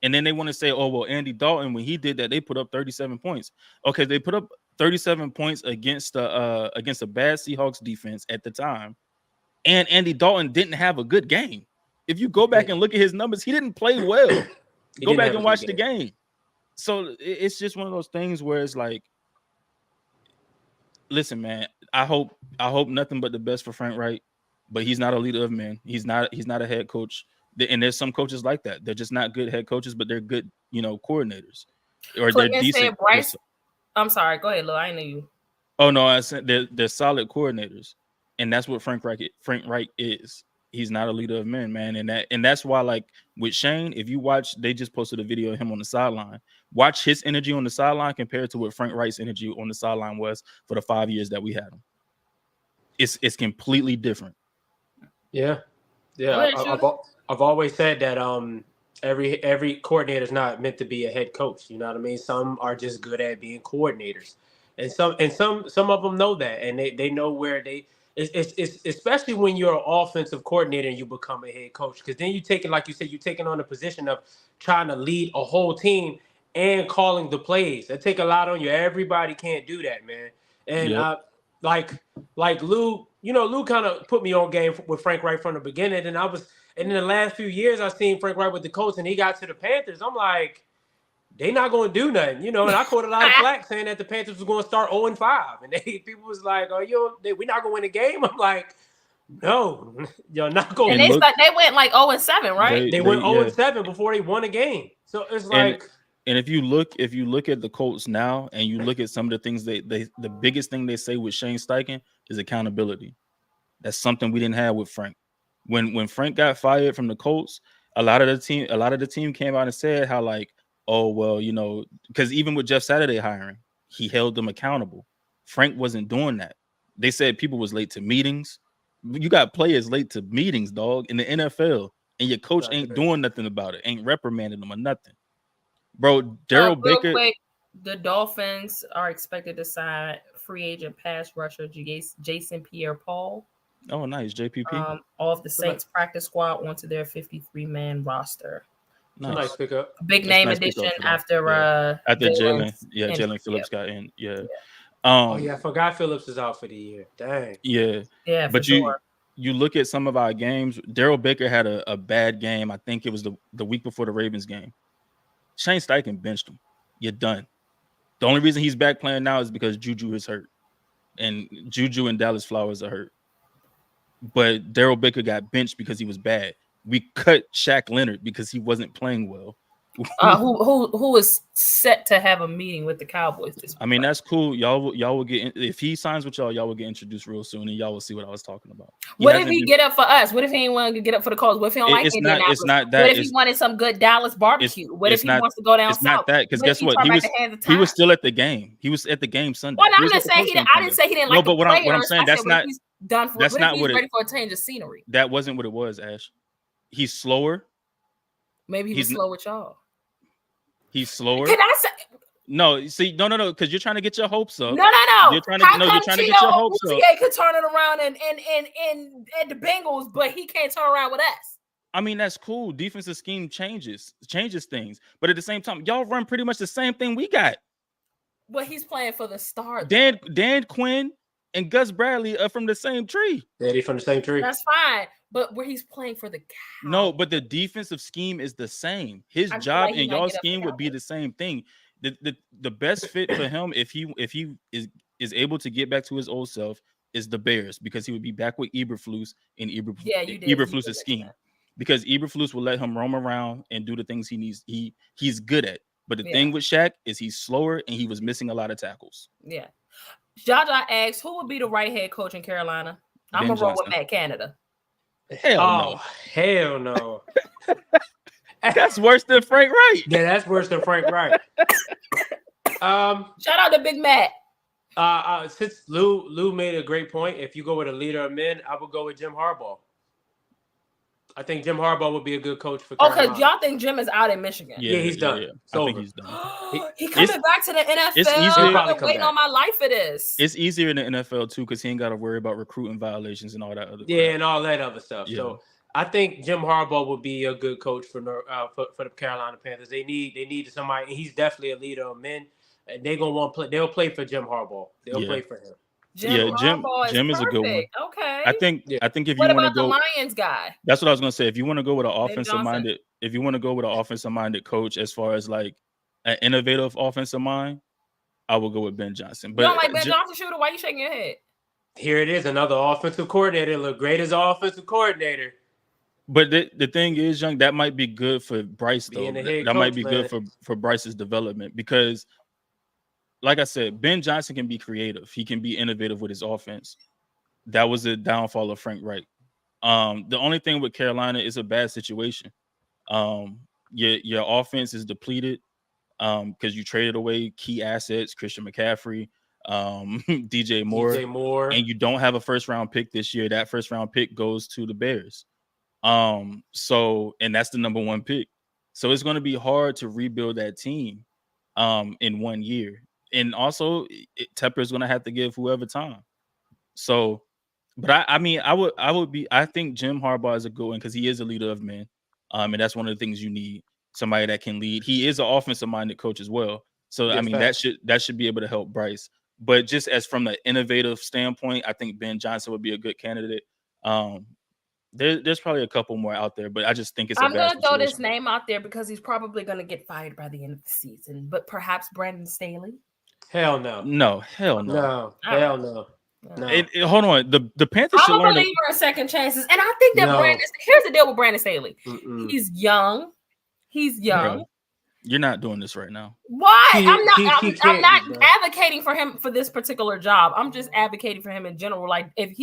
And then they want to say, "Oh, well, Andy Dalton, when he did that, they put up 37 points." Okay, they put up 37 points against a bad Seahawks defense at the time. And Andy Dalton didn't have a good game. If you go back and look at his numbers, he didn't play well. Go back and watch the game. So it's just one of those things where it's like, listen, man, I hope nothing but the best for Frank Reich, but he's not a leader of men. He's not a head coach. And there's some coaches like that. They're just not good head coaches, but they're good, coordinators. Or they're decent. Bryce, I'm sorry. Go ahead, Lou. I know you. Oh no, I said they're solid coordinators, and that's what Frank Reich is. He's not a leader of men, man. And that's why, like with Shane, if you watch, they just posted a video of him on the sideline. Watch his energy on the sideline compared to what Frank Reich's energy on the sideline was for the 5 years that we had him. It's completely different. Yeah. I've always said that every coordinator is not meant to be a head coach. You know what I mean? Some are just good at being coordinators, and some of them know that, and they know where they. It's especially when you're an offensive coordinator and you become a head coach, because then you take it, like you said, you're taking on the position of trying to lead a whole team and calling the plays. That take a lot on you. Everybody can't do that, man. And like Lou, Lou kind of put me on game with Frank Reich from the beginning, and in the last few years I've seen Frank Reich with the Colts, and he got to the Panthers. I'm like, they not going to do nothing, and I caught a lot of flack saying that the Panthers was going to start 0-5, and people was like, "Oh, we're not going to win the game." I'm like, no, you're not going. And they went like 0-7, right? They went 0-7 before they won a game. So it's like, and if you look at the Colts now, and you look at some of the things the biggest thing they say with Shane Steichen is accountability. That's something we didn't have with Frank. When Frank got fired from the Colts, a lot of the team came out and said how, like, oh, well, because even with Jeff Saturday hiring, he held them accountable. Frank wasn't doing that. They said people was late to meetings. You got players late to meetings, dog, in the NFL, and your coach ain't doing nothing about it, ain't reprimanding them or nothing. Bro, Daryl Baker. Quick, the Dolphins are expected to sign free agent pass rusher Jason Pierre-Paul. Oh, nice. JPP. Off the Saints practice squad onto their 53-man roster. Nice pickup. Big name addition after Jalen. Yeah, Jalen Phillips got in. Yeah. I forgot Phillips is out for the year. Dang. Yeah, but you look at some of our games. Daryl Baker had a bad game. I think it was the week before the Ravens game. Shane Steichen benched him. You're done. The only reason he's back playing now is because Juju is hurt, and Juju and Dallas Flowers are hurt. But Daryl Baker got benched because he was bad. We cut Shaq Leonard because he wasn't playing well. Who was set to have a meeting with the Cowboys this week. I mean, that's cool. Y'all will get if he signs with y'all will get introduced real soon, and y'all will see what I was talking about. What if he get up for us? What if he ain't want to get up for the Colts? What if he don't like Indianapolis? It's not that. What if he wanted some good Dallas barbecue? What if he wants to go down south? It's not that, because guess what? He was still at the game. He was at the game Sunday. Well, I'm not saying I didn't say he didn't like the players. What I'm saying, that's not done for. That's not what ready for a change of scenery. That wasn't what it was, Ash. He's slower. Maybe he was slow with y'all. He's slower. Can I say? No, see, no, because you're trying to get your hopes up. No. You're trying to get your hopes up. He could turn it around and the Bengals, but he can't turn around with us. I mean, that's cool. Defensive scheme changes things, but at the same time, y'all run pretty much the same thing we got. But he's playing for the start. Dan Quinn and Gus Bradley are from the same tree. Yeah, they're from the same tree. That's fine. But where he's playing for the Cowboys. No, but the defensive scheme is the same. His job and y'all scheme would be the same thing. The best fit for him if he is able to get back to his old self is the Bears, because he would be back with Eberflus in Eberflus's scheme. Because Eberflus will let him roam around and do the things he needs. He's good at. But the thing with Shaq is he's slower and he was missing a lot of tackles. Yeah. Jaja asks, who would be the right head coach in Carolina? I'm gonna roll with Matt Canada. Hell no. That's worse than Frank Wright. Yeah, that's worse than Frank Wright. Shout out to Big Matt. Since Lou made a great point, if you go with a leader of men, I would go with Jim Harbaugh. I think Jim Harbaugh would be a good coach for Carolina. Because y'all think Jim is out in Michigan. Yeah, he's done. Yeah. I think he's done. He coming back to the NFL. It's easier. I've been waiting on my life for this. It's easier in the NFL too, because he ain't got to worry about recruiting violations and all that other stuff. And all that other stuff. Yeah. So I think Jim Harbaugh would be a good coach for the Carolina Panthers. They need somebody. He's definitely a leader of men, and they're gonna want to play. They'll play for Jim Harbaugh. They'll play for him. Jim is a good one. Okay. I think if you want to go, what about the Lions guy? That's what I was gonna say. If you want to go with an offensive minded coach, as far as like an innovative offensive mind, I will go with Ben Johnson. But you don't like Ben Johnson, shooter? Why are you shaking your head? Here it is, another offensive coordinator. Look great as offensive coordinator. But the thing is, Young, that might be good for Bryce though. That might be good for Bryce's development, because like I said, Ben Johnson can be creative. He can be innovative with his offense. That was the downfall of Frank Wright. The only thing with Carolina is a bad situation. Your offense is depleted because you traded away key assets, Christian McCaffrey, DJ Moore, and you don't have a first-round pick this year. That first-round pick goes to the Bears. And that's the number one pick. So it's going to be hard to rebuild that team in 1 year. And also, Tepper is going to have to give whoever time. So, but I think Jim Harbaugh is a good one because he is a leader of men. And that's one of the things you need, somebody that can lead. He is an offensive-minded coach as well. So, yes, that should be able to help Bryce. But just as from the innovative standpoint, I think Ben Johnson would be a good candidate. There's probably a couple more out there, but I just think I'm going to throw this name out there because he's probably going to get fired by the end of the season. But perhaps Brandon Staley? Hell no. No, hell no. No, hell no. No. Hold on. The Panthers should learn. I'm a believer in second chances. And I think that here's the deal with Brandon Staley. He's young. Bro, you're not doing this right now. Why? I'm not advocating for him for this particular job. I'm just advocating for him in general. Like if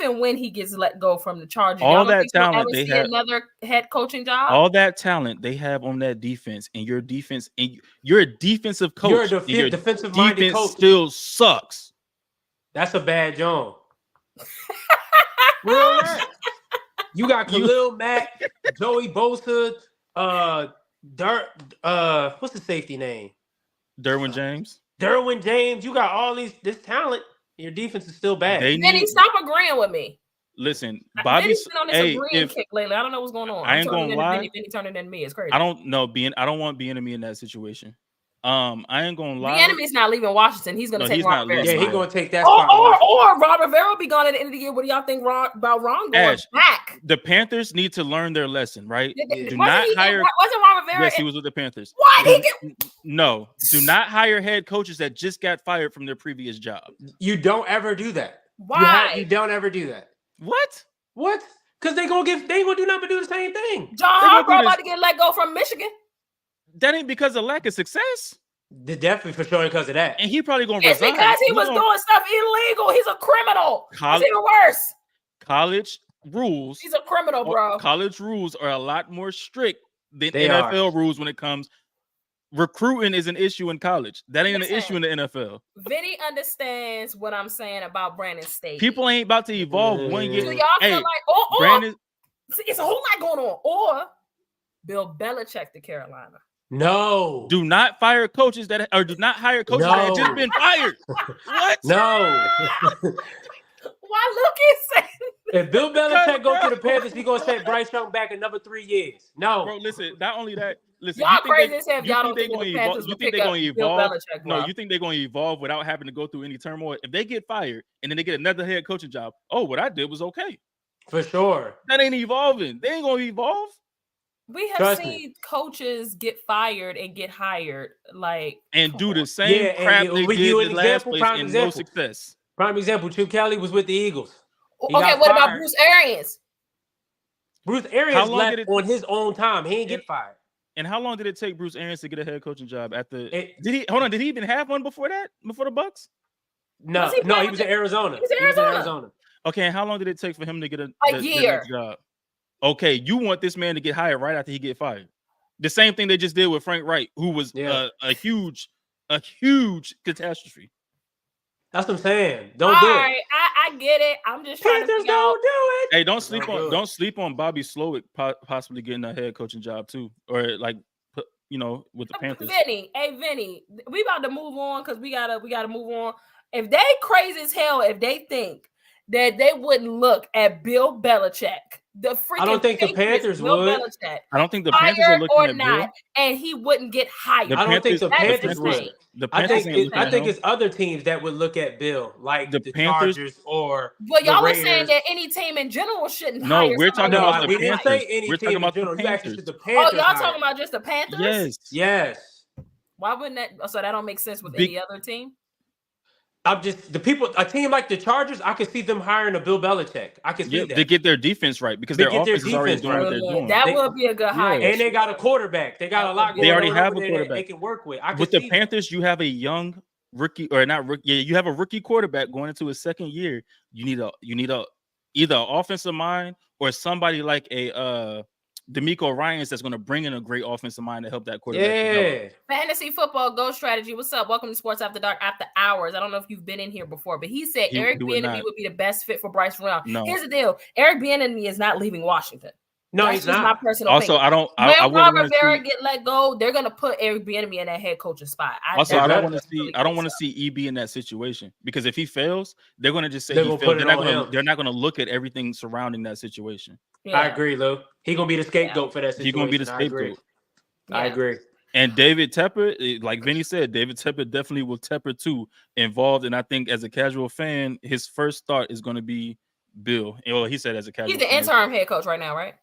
and when he gets let go from the Chargers, all that talent they have, another head coaching job. All that talent they have on that defense, and your defense, and you're a defensive coach. You're a defensive-minded coach. Still sucks. That's a bad job. Real right. You got Khalil Mack, Joey Bosa, what's the safety name? Derwin James. Derwin James, you got all this talent. Your defense is still bad. Vinny, stop agreeing with me. Listen, Bobby's been on this agreeing kick lately. I don't know what's going on. I ain't gonna lie. Vinny turning into me. It's crazy. I don't want Bieniemy in that situation. I ain't gonna lie. Bieniemy's not leaving Washington. He's gonna take Ron Rivera. Yeah, he's gonna take that spot. Or Ron Rivera will be gone at the end of the year. What do y'all think about Ron going back? The Panthers need to learn their lesson, right? Do not hire. Wasn't Ron Rivera? Yes, he was with the Panthers. Why No, do not hire head coaches that just got fired from their previous job. You don't ever do that. Why? You don't ever do that. What? Because they ain't gonna do nothing but do the same thing. John Harbaugh about to get let go from Michigan. That ain't because of lack of success. Definitely for sure because of that. And he probably gonna resign. It's because he was doing stuff illegal. He's a criminal. It's even worse. College rules. He's a criminal, bro. College rules are a lot more strict than NFL rules when it comes. Recruiting is an issue in college. That ain't an issue in the NFL. Vinny understands what I'm saying about Brandon Staley. People ain't about to evolve 1 year. Do y'all feel like Brandon? It's a whole lot going on. Or Bill Belichick to Carolina. No. Do not fire coaches that have just been fired. What? No. Why Lucas saying? If Bill Belichick goes to the Panthers, he's gonna set Bryce Young back another 3 years. No, bro. Listen, not only that. Listen, y'all crazy as hell. Y'all don't think the Panthers you think they're going to evolve? No, you think they're going to evolve without having to go through any turmoil? If they get fired and then they get another head coaching job, what I did was okay. For sure. That ain't evolving. They ain't going to evolve. We have seen coaches get fired and get hired, and do the same crap they did in the last place and no success. Prime example: Chip Kelly was with the Eagles. Okay, what about Bruce Arians? Bruce Arians left on his own time. He didn't get fired. And how long did it take Bruce Arians to get a head coaching job after? Did he even have one before that? Before the Bucks? No, he was in Arizona. He was in Arizona. Okay, and how long did it take for him to get a year job? Okay, you want this man to get hired right after he get fired. The same thing they just did with Frank Wright, who was a huge catastrophe. That's what I'm saying. Don't do it. I get it. I'm just trying to figure out. Don't do it. Hey, don't sleep on Bobby Slowick possibly getting a head coaching job too, or with the Panthers. Vinny, we about to move on because we gotta move on. If they crazy as hell, if they think that they wouldn't look at Bill Belichick, I don't think the Panthers would. I don't think the Panthers are looking at Bill, and he wouldn't get hired. I don't think the Panthers would. I think it's other teams that would look at Bill, like the Panthers Chargers or. Well, y'all were saying that any team in general shouldn't hire. No, we're talking about the Panthers. We didn't say any we're team in general. You actually said the Panthers. Y'all talking about just the Panthers? Yes. Why wouldn't that? So that don't make sense with any other team. I'm just a team like the Chargers. I could see them hiring a Bill Belichick. I could see that to get their defense right because their offense is already doing what they're doing. That would be a good hire. And they got a quarterback. They got a lot. They already have a quarterback they can work with. With the Panthers, you have a young rookie or not rookie. Yeah, you have a rookie quarterback going into his second year. You need a either an offensive mind or somebody like a D'Amico Ryans that's going to bring in a great offensive mind to help that quarterback. Yeah. Fantasy football Go Strategy. What's up? Welcome to Sports After Dark After Hours. I don't know if you've been in here before, but he said Eric Bieniemy would be the best fit for Bryce Young. No. Here's the deal: Eric Bieniemy is not leaving Washington. No, that's he's not. My personal also, opinion. When Ron Rivera get let go, they're gonna put Eric Bieniemy in that head coaching spot. I don't want to see EB in that situation because if he fails, they're gonna just say he failed. They're not gonna look at everything surrounding that situation. Yeah. I agree, Lou. He's gonna be the scapegoat for that situation. He's gonna be the scapegoat. I agree. And David Tepper, like Vinny said, David Tepper definitely will Tepper too involved. And I think as a casual fan, his first thought is going to be Bill. Well, he said as a casual. He's the interim head coach right now, right?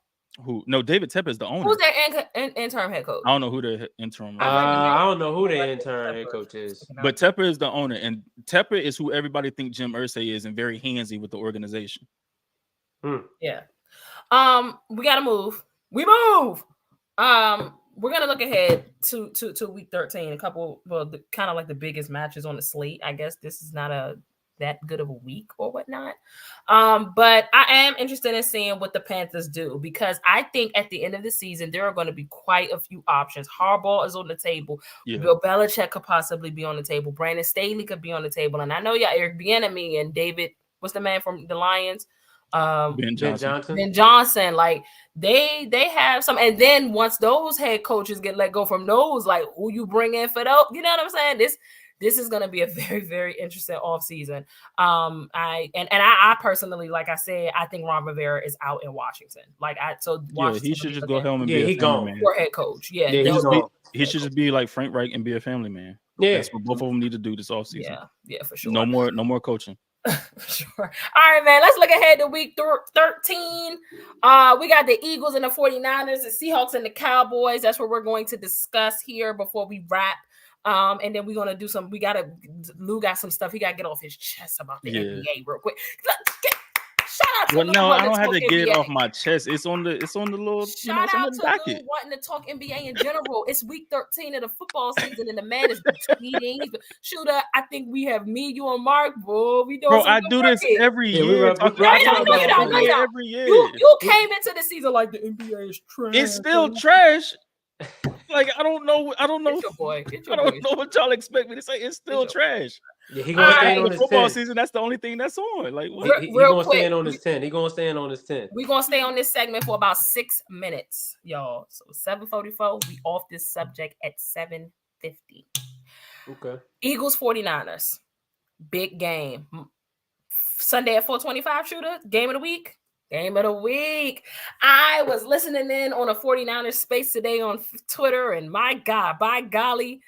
Who? No, David Tepper is the owner. Who's their interim head coach? I don't know who the interim. I don't know who the interim head coach is. But Tepper is the owner, and Tepper is who everybody thinks Jim Irsay is, and very handsy with the organization. Yeah. We gotta move. We move. We're gonna look ahead to week 13. A couple, kind of like the biggest matches on the slate. I guess this is not that good of a week or whatnot. But I am interested in seeing what the Panthers do because I think at the end of the season there are going to be quite a few options. Harbaugh is on the table. Yeah. Bill Belichick could possibly be on the table. Brandon Staley could be on the table, and I know Eric Bieniemy and David. What's the man from the Lions? Ben Johnson. Like they have some, and then once those head coaches get let go from those, like who you bring in for those, you know what I'm saying? This is going to be a very, very interesting offseason. I personally, like I said, I think Ron Rivera is out in Washington. He should just go home and be a family man. For head coach. Yeah, he should just be like Frank Reich and be a family man. Yeah, that's what both of them need to do this offseason. Yeah, for sure. No more coaching. Sure. All right, man. Let's look ahead to week 13. We got the Eagles and the 49ers, the Seahawks and the Cowboys. That's what we're going to discuss here before we wrap. And then we're gonna do some. Lou got some stuff he got to get off his chest about the NBA real quick. Shout out to Well, Lou no, I don't have to NBA. get it off my chest. It's on the little. Shout out to docket. Lou wanting to talk NBA in general. It's week 13 of the football season, and the man is tweeting. Shooter, I think we have me, you, and Mark. Bro, we doing. Bro, I do this every year. Every year. You came into the season like the NBA is trash. It's still trash. Like I don't know. Get your boy. I don't know what y'all expect me to say. It's still trash. Yeah, he gonna stand on his football 10. season. That's the only thing that's on. Like what? He gonna stand on his 10. He gonna stand on his 10. We're gonna stay on this segment for about 6 minutes, y'all. So 7:44. We off this subject at 7:50. Okay. Eagles 49ers. Big game. Sunday at 4:25. Shooter. Game of the week. Game of the week. I was listening in on a 49ers space today on Twitter, and my God, by golly,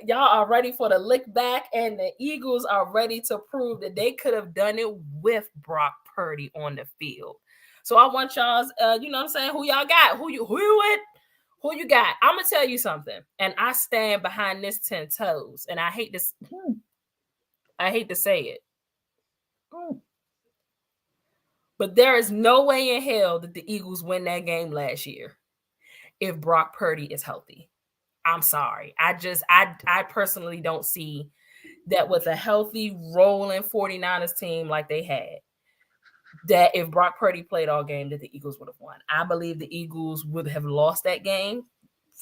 y'all are ready for the lick back, and the Eagles are ready to prove that they could have done it with Brock Purdy on the field. So I want y'all's, you know what I'm saying? Who y'all got? Who you got? I'm gonna tell you something, and I stand behind this 10 toes, and I hate to say it. But there is no way in hell that the Eagles win that game last year if Brock Purdy is healthy. I'm sorry. I personally don't see that with a healthy, rolling 49ers team like they had, that if Brock Purdy played all game, that the Eagles would have won. I believe the Eagles would have lost that game.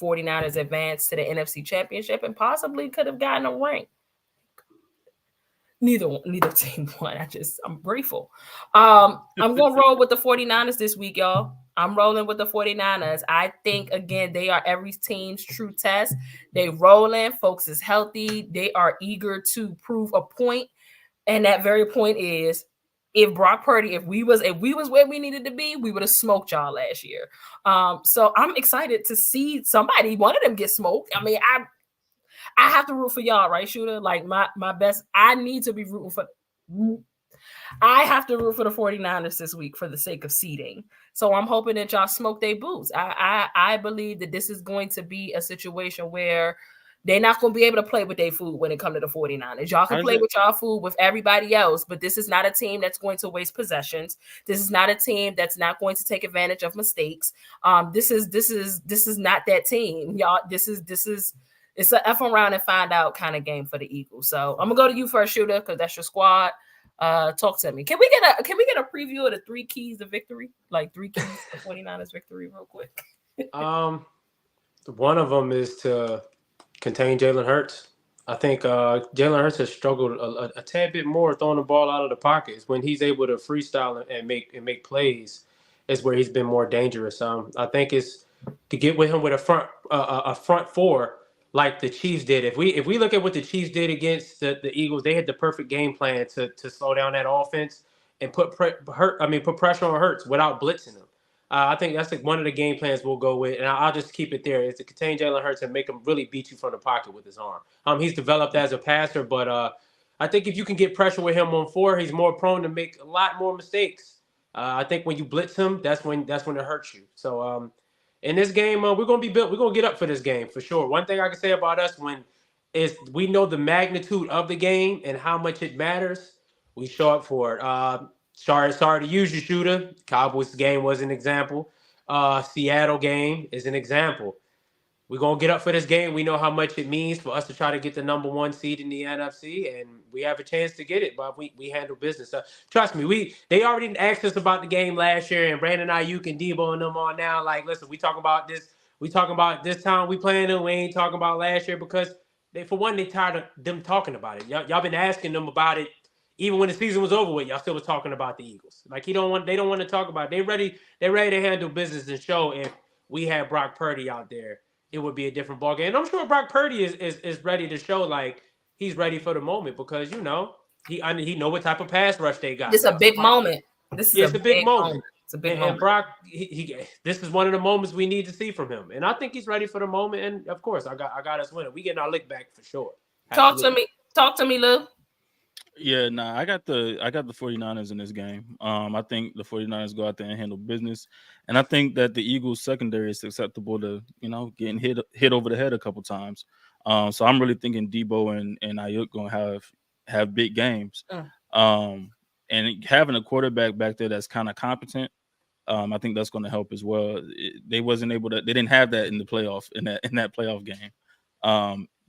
49ers advanced to the NFC Championship and possibly could have gotten a ring. Neither team won. I'm grateful. I'm going to roll with the 49ers this week, y'all. I'm rolling with the 49ers. I think, again, they are every team's true test. They rolling. Folks is healthy. They are eager to prove a point. And that very point is, if Brock Purdy, if we was where we needed to be, we would have smoked y'all last year. So I'm excited to see one of them get smoked. I mean, I have to root for y'all, right, Shooter? Like my best, I need to be rooting for. I have to root for the 49ers this week for the sake of seeding. So I'm hoping that y'all smoke their boots. I believe that this is going to be a situation where they're not going to be able to play with their food when it comes to the 49ers. Y'all can play with y'all food with everybody else, but this is not a team that's going to waste possessions. This is not a team that's not going to take advantage of mistakes. This is not that team, y'all. It's a F around and find out kind of game for the Eagles. So I'm gonna go to you first, Shooter, because that's your squad. Talk to me. Can we get a preview of the 3 keys to victory? Like 3 keys to 49ers victory real quick. One of them is to contain Jalen Hurts. I think Jalen Hurts has struggled a tad bit more throwing the ball out of the pockets. When he's able to freestyle and make plays, is where he's been more dangerous. I think it's to get with him with a front four like the Chiefs did. If we look at what the Chiefs did against the Eagles, they had the perfect game plan to slow down that offense and put pressure on Hurts without blitzing him. I think that's one of the game plans we'll go with, and I'll just keep it there, is to contain Jalen Hurts and make him really beat you from the pocket with his arm. He's developed as a passer, but I think if you can get pressure with him on 4, he's more prone to make a lot more mistakes. I think when you blitz him, that's when it hurts you. So in this game, we're gonna be built. We're gonna get up for this game for sure. One thing I can say about us is we know the magnitude of the game and how much it matters. We show up for it. Sorry to use you, Shooter. Cowboys game was an example. Seattle game is an example. We're going to get up for this game. We know how much it means for us to try to get the number 1 seed in the NFC, and we have a chance to get it, but we handle business. Trust me, they already asked us about the game last year, and Brandon Ayuk and Debo and them on now. Like, listen, we talking about this. We talking about this time we playing them. We ain't talking about last year because, they tired of them talking about it. Y'all been asking them about it. Even when the season was over with, y'all still was talking about the Eagles. Like they don't want to talk about it. They're ready to handle business and show if we had Brock Purdy out there, it would be a different ballgame. And I'm sure Brock Purdy is ready to show like he's ready for the moment because he know what type of pass rush they got. This is a big moment. It's a big moment. It's a big And moment. Brock, this is one of the moments we need to see from him, and I think he's ready for the moment. And of course, I got us winning. We getting our lick back for sure. Absolutely. Talk to me, Lou. Yeah, nah, I got the 49ers in this game. I think the 49ers go out there and handle business. And I think that the Eagles secondary is susceptible to, getting hit over the head a couple times. So I'm really thinking Debo and Ayuk gonna have big games. And having a quarterback back there that's kind of competent, I think that's going to help as well. They didn't have that in the playoff in that playoff game.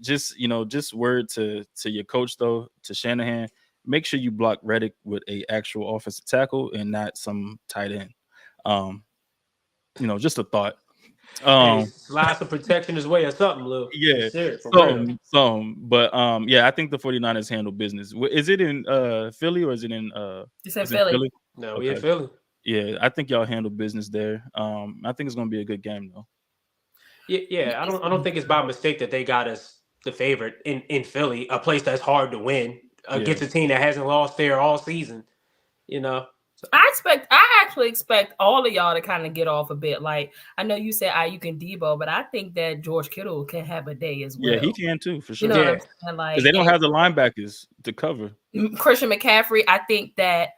Just word to your coach though, to Shanahan, make sure you block Reddick with a actual offensive tackle and not some tight end. Just a thought. Slide some protection his way or something, Lou. Yeah, but I think the 49ers handle business. Is it in Philly or is it in Philly? No, we in Philly. Yeah, I think y'all handle business there. I think it's gonna be a good game though. Yeah. I don't think it's by mistake that they got us the favorite in Philly, a place that's hard to win against a team that hasn't lost there all season. I actually expect all of y'all to kind of get off a bit. Like, I know you said Ayuk and Debo, but I think that George Kittle can have a day as well. Yeah, he can too, for sure. You know what I'm saying? Like, because they don't have the linebackers to cover. Christian McCaffrey, I think that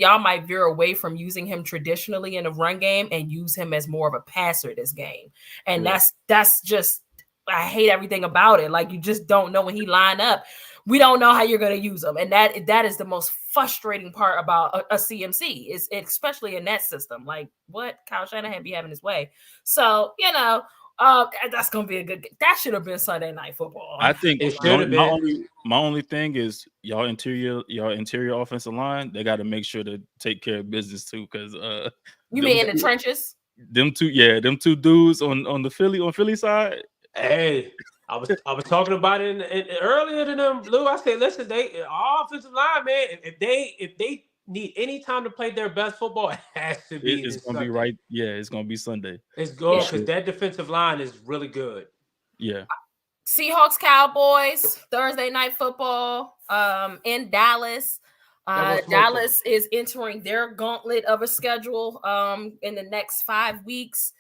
y'all might veer away from using him traditionally in the run game and use him as more of a passer this game. And that's just, I hate everything about it. Like, you just don't know when he line up. We don't know how you're going to use them. And that is the most frustrating part about a CMC, is especially in that system. Like, what Kyle Shanahan be having his way. So, that's going to be a good game. That should have been Sunday Night Football. I think it should have been. My only thing is y'all interior offensive line, they got to make sure to take care of business too. Because you mean in the trenches? Them two dudes on the Philly side. Hey, I was talking about it earlier to them, Lou. I said, listen, our offensive line, man, if they need any time to play their best football, it has to be. It's going to be right. Yeah, it's going to be Sunday. It's good because that defensive line is really good. Yeah. Seahawks, Cowboys, Thursday Night Football, in Dallas. Dallas is entering their gauntlet of a schedule in the next 5 weeks.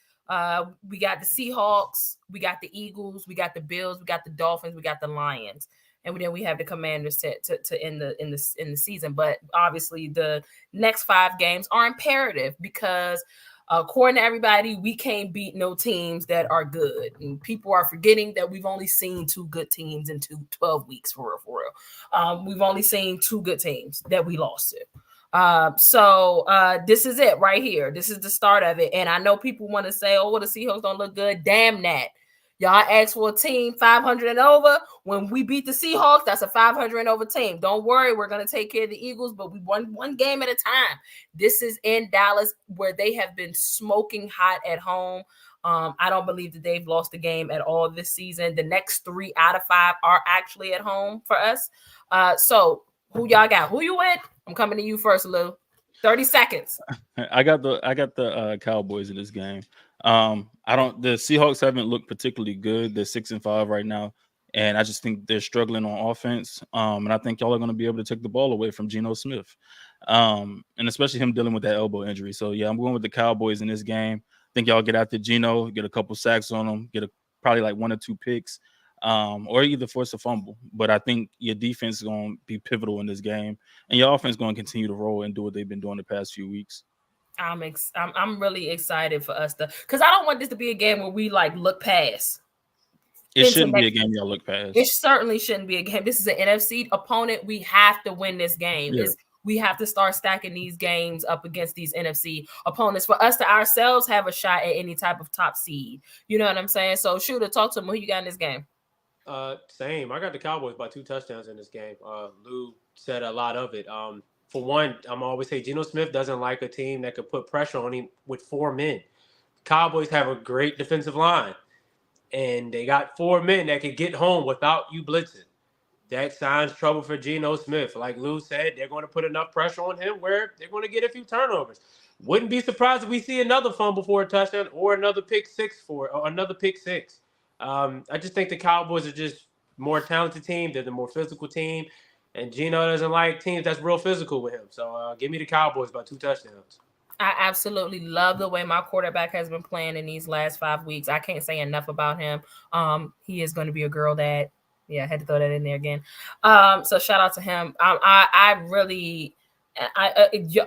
We got the Seahawks, we got the Eagles, we got the Bills, we got the Dolphins, we got the Lions, and then we have the Commanders to end in the season. But obviously, the next 5 games are imperative because, according to everybody, we can't beat no teams that are good, and people are forgetting that we've only seen 2 good teams in 12 weeks for real. We've only seen 2 good teams that we lost to. So this is it right here. This is the start of it. And I know people want to say, oh, well, the Seahawks don't look good. Damn that. Y'all asked for a team 500 and over. When we beat the Seahawks, that's a 500 and over team. Don't worry. We're going to take care of the Eagles, but we won one game at a time. This is in Dallas, where they have been smoking hot at home. I don't believe that they've lost a game at all this season. The next 3 out of 5 are actually at home for us. So who y'all got? Who you with? I'm coming to you first, Lou. 30 seconds. I got the Cowboys in this game. The Seahawks haven't looked particularly good. They're 6-5 right now, and I just think they're struggling on offense. And I think y'all are going to be able to take the ball away from Geno Smith, and especially him dealing with that elbow injury. So yeah, I'm going with the Cowboys in this game. I think y'all get after Geno, get a couple sacks on him, probably like 1 or 2 picks. Or either force a fumble. But I think your defense is going to be pivotal in this game, and your offense is going to continue to roll and do what they've been doing the past few weeks. I'm really excited for us because I don't want this to be a game where we look past. It shouldn't be a game y'all look past. It certainly shouldn't be a game. This is an NFC opponent. We have to win this game. Yeah. We have to start stacking these games up against these NFC opponents for us to ourselves have a shot at any type of top seed. You know what I'm saying? So, Shooter, talk to me. Who you got in this game? Same. I got the Cowboys by 2 touchdowns in this game. Lou said a lot of it. For one, I'm always say Geno Smith doesn't like a team that could put pressure on him with 4 men. Cowboys have a great defensive line, and they got 4 men that can get home without you blitzing. That signs trouble for Geno Smith. Like Lou said, they're going to put enough pressure on him where they're going to get a few turnovers. Wouldn't be surprised if we see another fumble for a touchdown or another pick six. I just think the Cowboys are just more talented team. They're the more physical team. And Geno doesn't like teams that's real physical with him. So give me the Cowboys by 2 touchdowns. I absolutely love the way my quarterback has been playing in these last 5 weeks. I can't say enough about him. He is going to be a girl dad. Yeah, I had to throw that in there again. So shout out to him. I really,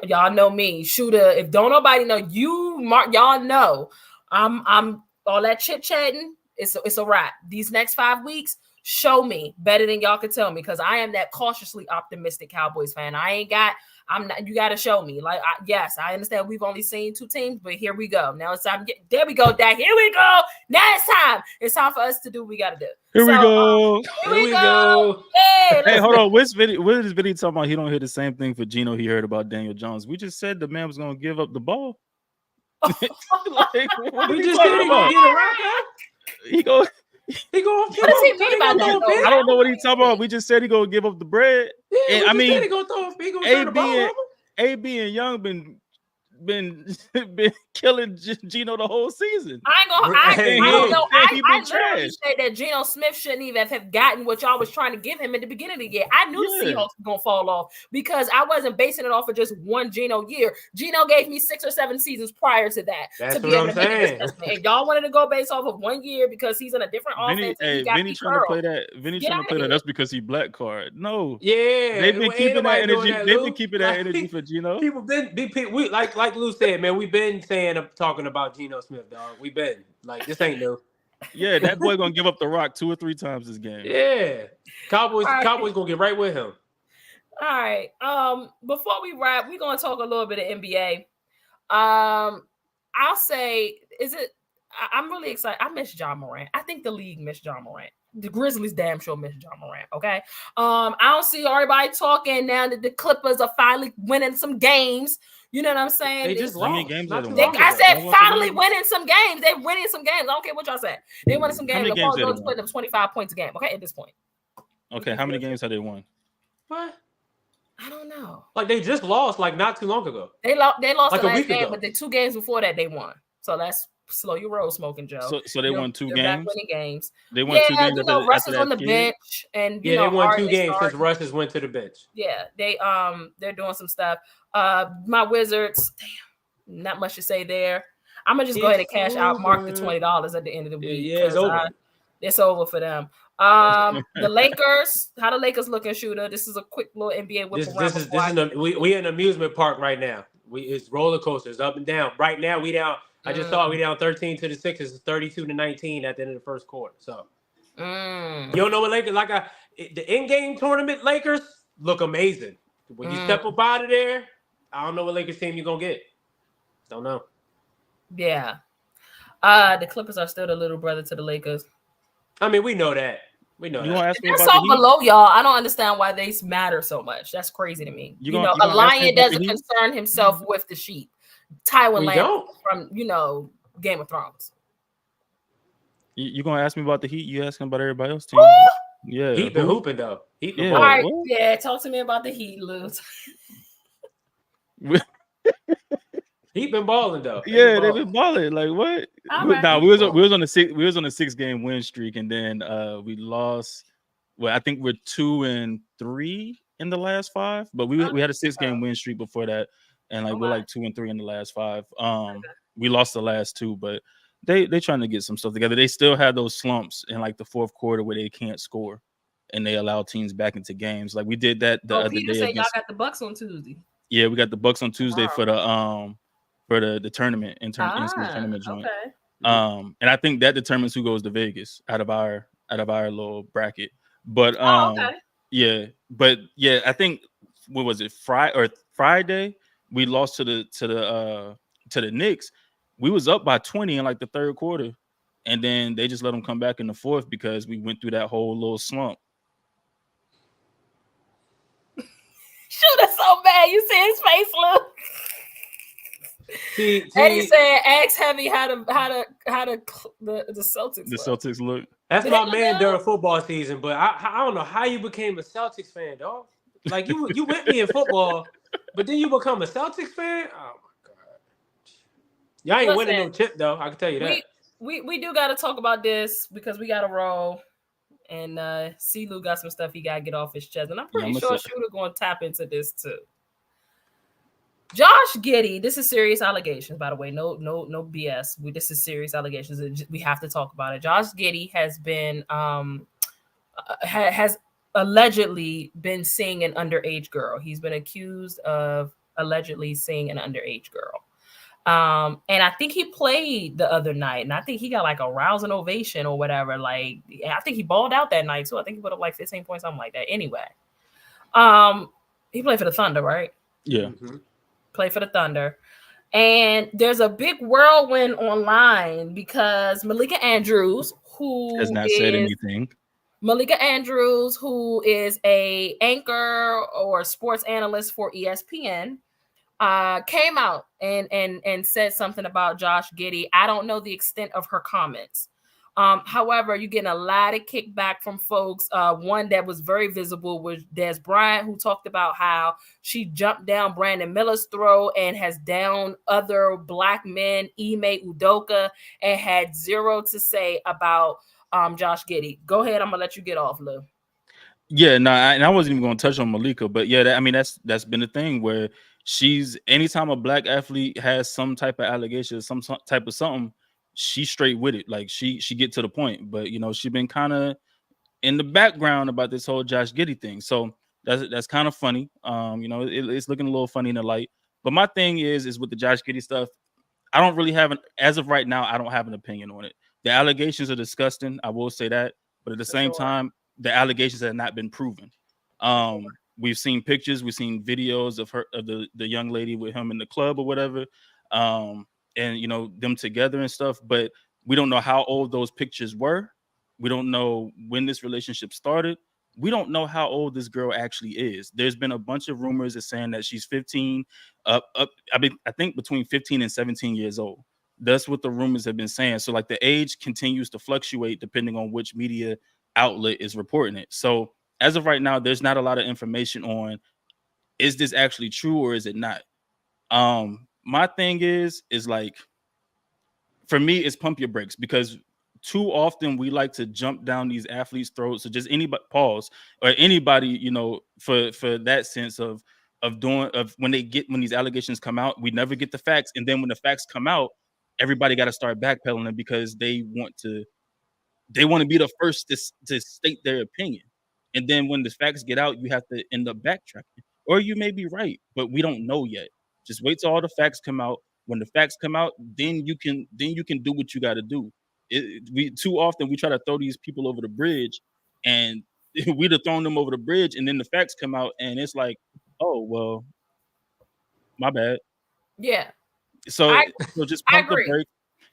y'all know me, shooter. If don't nobody know you, Mark, y'all know. I'm all that chit chatting. It's a wrap. These next 5 weeks, show me better than y'all could tell me, because I am that cautiously optimistic Cowboys fan. I'm not. You got to show me. Like, yes, I understand we've only seen 2 teams, but here we go. Now it's time. There we go, Dak. Here we go. Now it's time. It's time for us to do what we got to do. Here we go. Here we go. Hey, hold on. What is this video talking about? He don't hear the same thing for Geno he heard about Daniel Jones. We just said the man was going to give up the ball. Like, what we just said he going to get a rock out? He go. What does he mean by that? I don't know what he's talking about. We just said he gonna give up the bread. Yeah, and I mean, he gonna throw the ball over. AB and Young been killing Geno the whole season. I don't know. I literally say that Geno Smith shouldn't even have gotten what y'all was trying to give him at the beginning of the year. I knew the Seahawks were gonna fall off because I wasn't basing it off of just one Geno year. Geno gave me 6 or 7 seasons prior to that. That's what I'm saying. And y'all wanted to go based off of 1 year because he's in a different offense. Vinny trying to play that. Vinny trying to play that. That's because he black card. No. Yeah. They've been keeping that energy. They've been keeping that energy for Geno. People we like Lou said, man. We've been talking about Geno Smith, dog. We've been like, this ain't new. Yeah, that boy gonna give up the rock 2 or 3 times this game. Yeah, Cowboys gonna get right with him. All right. Before we wrap, we're gonna talk a little bit of NBA. I'll say, I'm really excited. I miss John Morant. I think the league missed John Morant. The Grizzlies damn sure miss John Morant. Okay. I don't see everybody talking now that the Clippers are finally winning some games. You know what I'm saying? They just lost. I said finally winning some games. They're winning some games. I don't care what y'all said. They winning some games. The putting up 25 points a game. Okay, at this point. Okay, how many games have they won? What? I don't know. Like, they just lost like not too long ago. They lost like the last game, but the 2 games before that they won. So that's slow your roll, Smoking Joe. So they won 2 games. Winning games. They won 2 games. You know, Russ is on the bench, and they won 2 games since Russ has went to the bench. Yeah, they're doing some stuff. My Wizards, damn, not much to say there. I'm gonna just go ahead and cash out, mark the $20 at the end of the week. Yeah, it's over. It's over for them. The Lakers, how the Lakers looking, shooter? This is a quick little NBA whip around. We in an amusement park right now. It's roller coasters up and down. Right now we down. I just saw we down 13 to the Sixers, 32 to 19 at the end of the first quarter. So you don't know what Lakers the in-game tournament Lakers look amazing. When you step up out of there, I don't know what Lakers team you're gonna get. Don't know. Yeah. The Clippers are still the little brother to the Lakers. I mean, we know that. We know that. They're so below y'all. I don't understand why they matter so much. That's crazy to me. A lion doesn't concern himself with the sheep. Tywin Lannister from Game of Thrones. You gonna ask me about the Heat? You asking about everybody else team? Yeah, Heat been hooping though. All right, talk to me about the Heat, Luz. Heat been balling though. They've been balling. Like what? Right. We was on a 6-game win streak, and then we lost. Well, I think we're 2-3 in the last 5, but we had a 6-game win streak before that. And we're like 2-3 in the last 5. We lost the last 2, but they trying to get some stuff together. They still have those slumps in like the fourth quarter where they can't score, and they allow teams back into games. Like we did that the other Peter day. Said y'all got the Bucks on Tuesday. Yeah, we got the Bucks on Tuesday for the tournament tournament joint. Okay. And I think that determines who goes to Vegas out of our little bracket. But I think what was it, Friday? We lost to the Knicks. We was up by 20 in like the third quarter, and then they just let them come back in the fourth because we went through that whole little slump. Shoot us so bad. You see his face, Luke. Eddie said, "Ask Heavy how the Celtics. The Celtics look. That's my man during football season, but I don't know how you became a Celtics fan, dog. Like you with me in football." But then you become a Celtics fan? Oh my god! Y'all ain't winning no chip though. I can tell you that. We do got to talk about this because we got to roll, And C-Lou got some stuff he got to get off his chest. And I'm Yeah, pretty I'ma sure say- Shooter going to tap into this too. Josh Giddey, this is serious allegations, by the way. No BS. This is serious allegations. We have to talk about it. Josh Giddey has been has allegedly been seeing an underage girl. He's been accused of allegedly seeing an underage girl. And I think he played the other night, and I think he got like a rousing ovation or whatever. Like, I think he balled out that night too. I think he put up like 15 points, something like that. Anyway, he played for the Thunder, right? Yeah. Mm-hmm. Play for the Thunder. And there's a big whirlwind online because Malika Andrews, who Has not said anything. Malika Andrews, who is a anchor or sports analyst for ESPN, came out and said something about Josh Giddey. I don't know the extent of her comments. However, you're getting a lot of kickback from folks. One that was very visible was Des Bryant, who talked about how she jumped down Brandon Miller's throat and has downed other Black men, Ime Udoka, and had zero to say about Josh Giddey. Go ahead. I'm going to let you get off, Lou. Yeah, no, and I wasn't even going to touch on Malika, but yeah, that's been the thing where she's anytime a Black athlete has some type of allegation, some type of something, she's straight with it. Like she get to the point. But she's been kind of in the background about this whole Josh Giddey thing. So that's kind of funny. It's looking a little funny in the light. But my thing is with the Josh Giddey stuff, I don't really have as of right now, I don't have an opinion on it. The allegations are disgusting. I will say that, but at the same time, the allegations have not been proven. We've seen pictures, we've seen videos of the young lady with him in the club or whatever, and them together and stuff. But we don't know how old those pictures were. We don't know when this relationship started. We don't know how old this girl actually is. There's been a bunch of rumors that saying that she's 15, I think between 15 and 17 years old. That's what the rumors have been saying. So like the age continues to fluctuate depending on which media outlet is reporting it. So as of right now, there's not a lot of information on is this actually true or is it not. My thing is like, for me, it's pump your brakes, because too often we like to jump down these athletes' throats, or just anybody or anybody, for that sense of when these allegations come out, we never get the facts, and then when the facts come out, everybody got to start backpedaling because they want to be the first to state their opinion. And then when the facts get out, you have to end up backtracking. Or you may be right, but we don't know yet. Just wait till all the facts come out. When the facts come out, then you can do what you got to do. We too often we try to throw these people over the bridge, and we'd have thrown them over the bridge, and then the facts come out, and it's like, oh well, my bad. Yeah. So just pump the brake.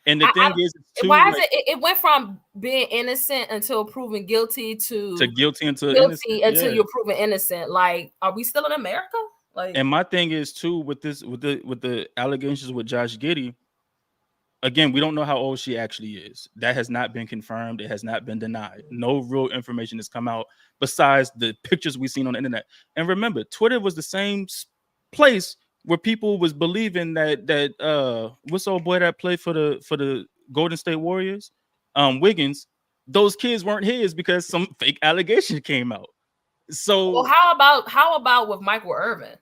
And the thing is, why is it went from being innocent until proven guilty to guilty until innocent, until you're proven innocent? Like, are we still in America? Like, and my thing is too with the allegations with Josh Giddey. Again, we don't know how old she actually is. That has not been confirmed. It has not been denied. No real information has come out besides the pictures we've seen on the internet. And remember, Twitter was the same place where people was believing that what's old boy that played for the Golden State Warriors, Wiggins, those kids weren't his because some fake allegation came out. So how about with Michael Irvin?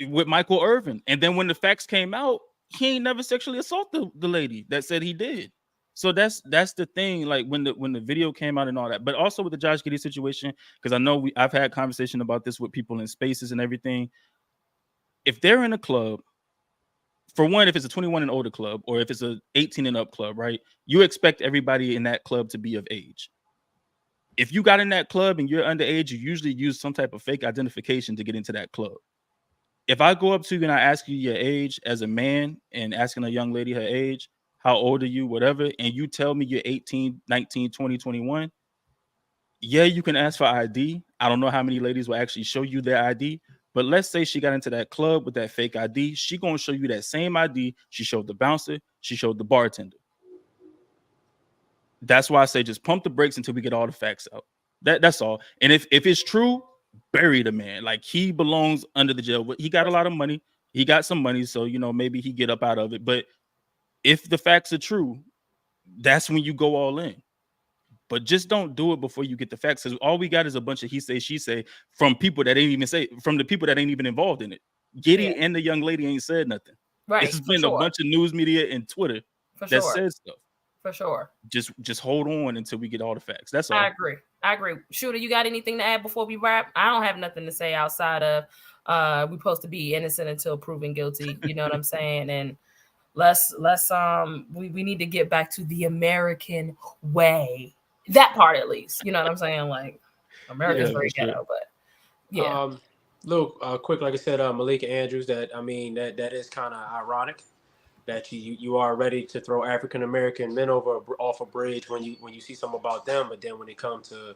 With Michael Irvin, and then when the facts came out, he ain't never sexually assaulted the lady that said he did. So that's the thing. Like when the video came out and all that, but also with the Josh Giddey situation, because I know I've had conversation about this with people in spaces and everything. If they're in a club, for one, if it's a 21 and older club, or if it's a 18 and up club, right? You expect everybody in that club to be of age. If you got in that club and you're underage, you usually use some type of fake identification to get into that club. If I go up to you and I ask you your age as a man, and asking a young lady her age, how old are you, whatever, and you tell me you're 18, 19, 20, 21, yeah, you can ask for ID. I don't know how many ladies will actually show you their ID, but let's say she got into that club with that fake ID. She going to show you that same ID she showed the bouncer, she showed the bartender. That's why I say just pump the brakes until we get all the facts out. That's all. And if it's true, bury the man. Like, he belongs under the jail. He got a lot of money. He got some money, so maybe he get up out of it. But if the facts are true, that's when you go all in. but just don't do it before you get the facts. Because all we got is a bunch of he say, she say from people that ain't even from the people that ain't even involved in it. Giddy and the young lady ain't said nothing. Right. It's been a bunch of news media and Twitter that says stuff. For sure. Just hold on until we get all the facts. That's all. I agree. Shooter, you got anything to add before we wrap? I don't have nothing to say outside of we're supposed to be innocent until proven guilty. You know what I'm saying? And let's we need to get back to the American way. That part at least. You know what I'm saying? Like America's very ghetto, but yeah. Little quick, like I said, Malika Andrews. That is kind of ironic that you are ready to throw African American men off a bridge when you see something about them, but then when it comes to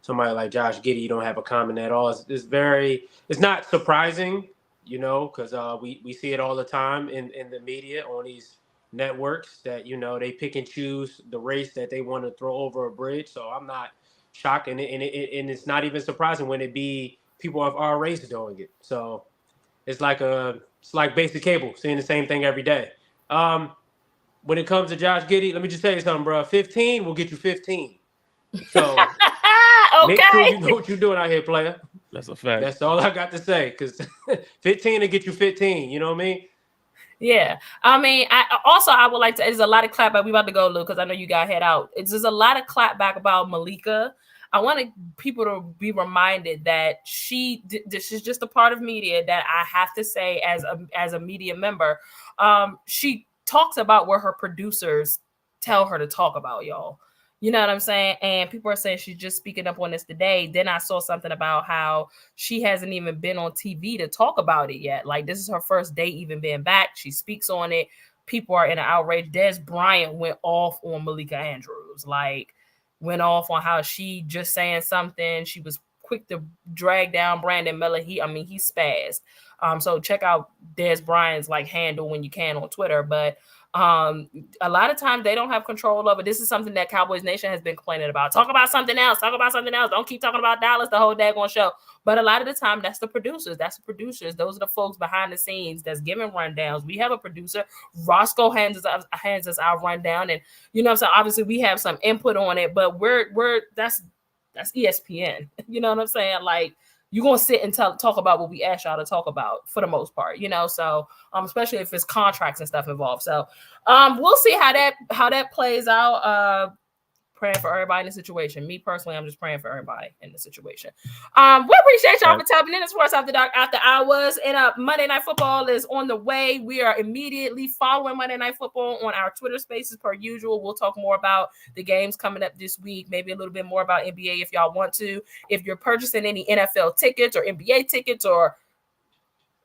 somebody like Josh Giddey, you don't have a comment at all. It's not surprising, you know, because we see it all the time in the media on these networks that, you know, they pick and choose the race that they want to throw over a bridge. So I'm not shocked, and it's not even surprising when it be people of our race doing it. So it's like basic cable, seeing the same thing every day. When it comes to Josh Giddey, let me just tell you something, bro. 15 will get you 15. So make sure you know what you're doing out here, player. That's a fact. That's all I got to say, because 15 will get you 15. You know what I mean? Yeah. I mean, I would like to, there's a lot of clapback. We about to go, Lou, because I know you got head out. There's a lot of clapback about Malika. I want people to be reminded that this is just a part of media that I have to say as a media member. She talks about what her producers tell her to talk about, y'all. You know what I'm saying? And people are saying she's just speaking up on this today. Then I saw something about how she hasn't even been on TV to talk about it yet. Like, this is her first day even being back. She speaks on it. People are in an outrage. Des Bryant went off on Malika Andrews. Like, went off on how she just saying something. She was quick to drag down Brandon Miller. He spazzed. So check out Des Bryant's handle when you can on Twitter. But a lot of times they don't have control over. This is something that Cowboys Nation has been complaining about. Talk about something else. Don't keep talking about Dallas the whole daggone show. But a lot of the time, that's the producers. Those are the folks behind the scenes that's giving rundowns. We have a producer. Roscoe hands us our rundown, and you know what I'm saying. Obviously, we have some input on it, but that's ESPN. You know what I'm saying? Like, you're gonna sit and talk about what we asked y'all to talk about for the most part, you know. So especially if it's contracts and stuff involved. So we'll see how that plays out. Praying for everybody in the situation. Me personally, I'm just praying for everybody in the situation. We appreciate y'all for tapping in to Sports After Dark After Hours. And Monday Night Football is on the way. We are immediately following Monday Night Football on our Twitter Spaces per usual. We'll talk more about the games coming up this week, maybe a little bit more about NBA if y'all want to. If you're purchasing any NFL tickets or NBA tickets or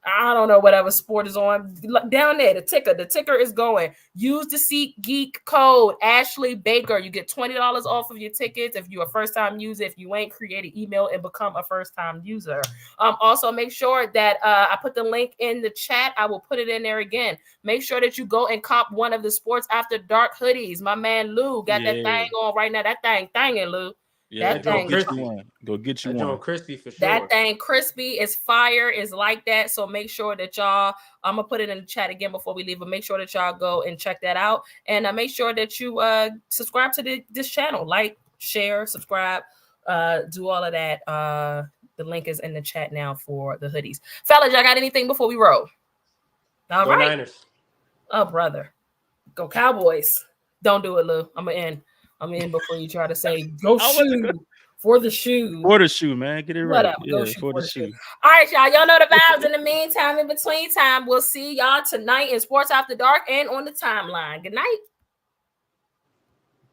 I don't know, whatever sport is on down there, the ticker is going. Use the SeatGeek code Ashley Baker. You get $20 off of your tickets if you're a first-time user. If you ain't, create an email and become a first-time user. Also, make sure that I put the link in the chat. I will put it in there again. Make sure that you go and cop one of the Sports After Dark hoodies. My man Lou got that thing on right now. That thing thanging, Lou. Yeah, that thing go get you one. Crispy for sure. That thing crispy is fire, is like that. So make sure that y'all, I'm gonna put it in the chat again before we leave, but make sure that y'all go and check that out. And make sure that you subscribe to this channel, like, share, subscribe, do all of that. The link is in the chat now for the hoodies. Fellas, y'all got anything before we roll? All Go right. Niners. Oh, brother. Go Cowboys. Don't do it, Lou. I'm in before you try to say go shoe for the shoe. For the shoe, man. Get it right. Whatever. Yeah, Go shoe for the shoe. All right, y'all. Y'all know the vibes. In the meantime, in between time, we'll see y'all tonight in Sports After Dark and on the timeline. Good night.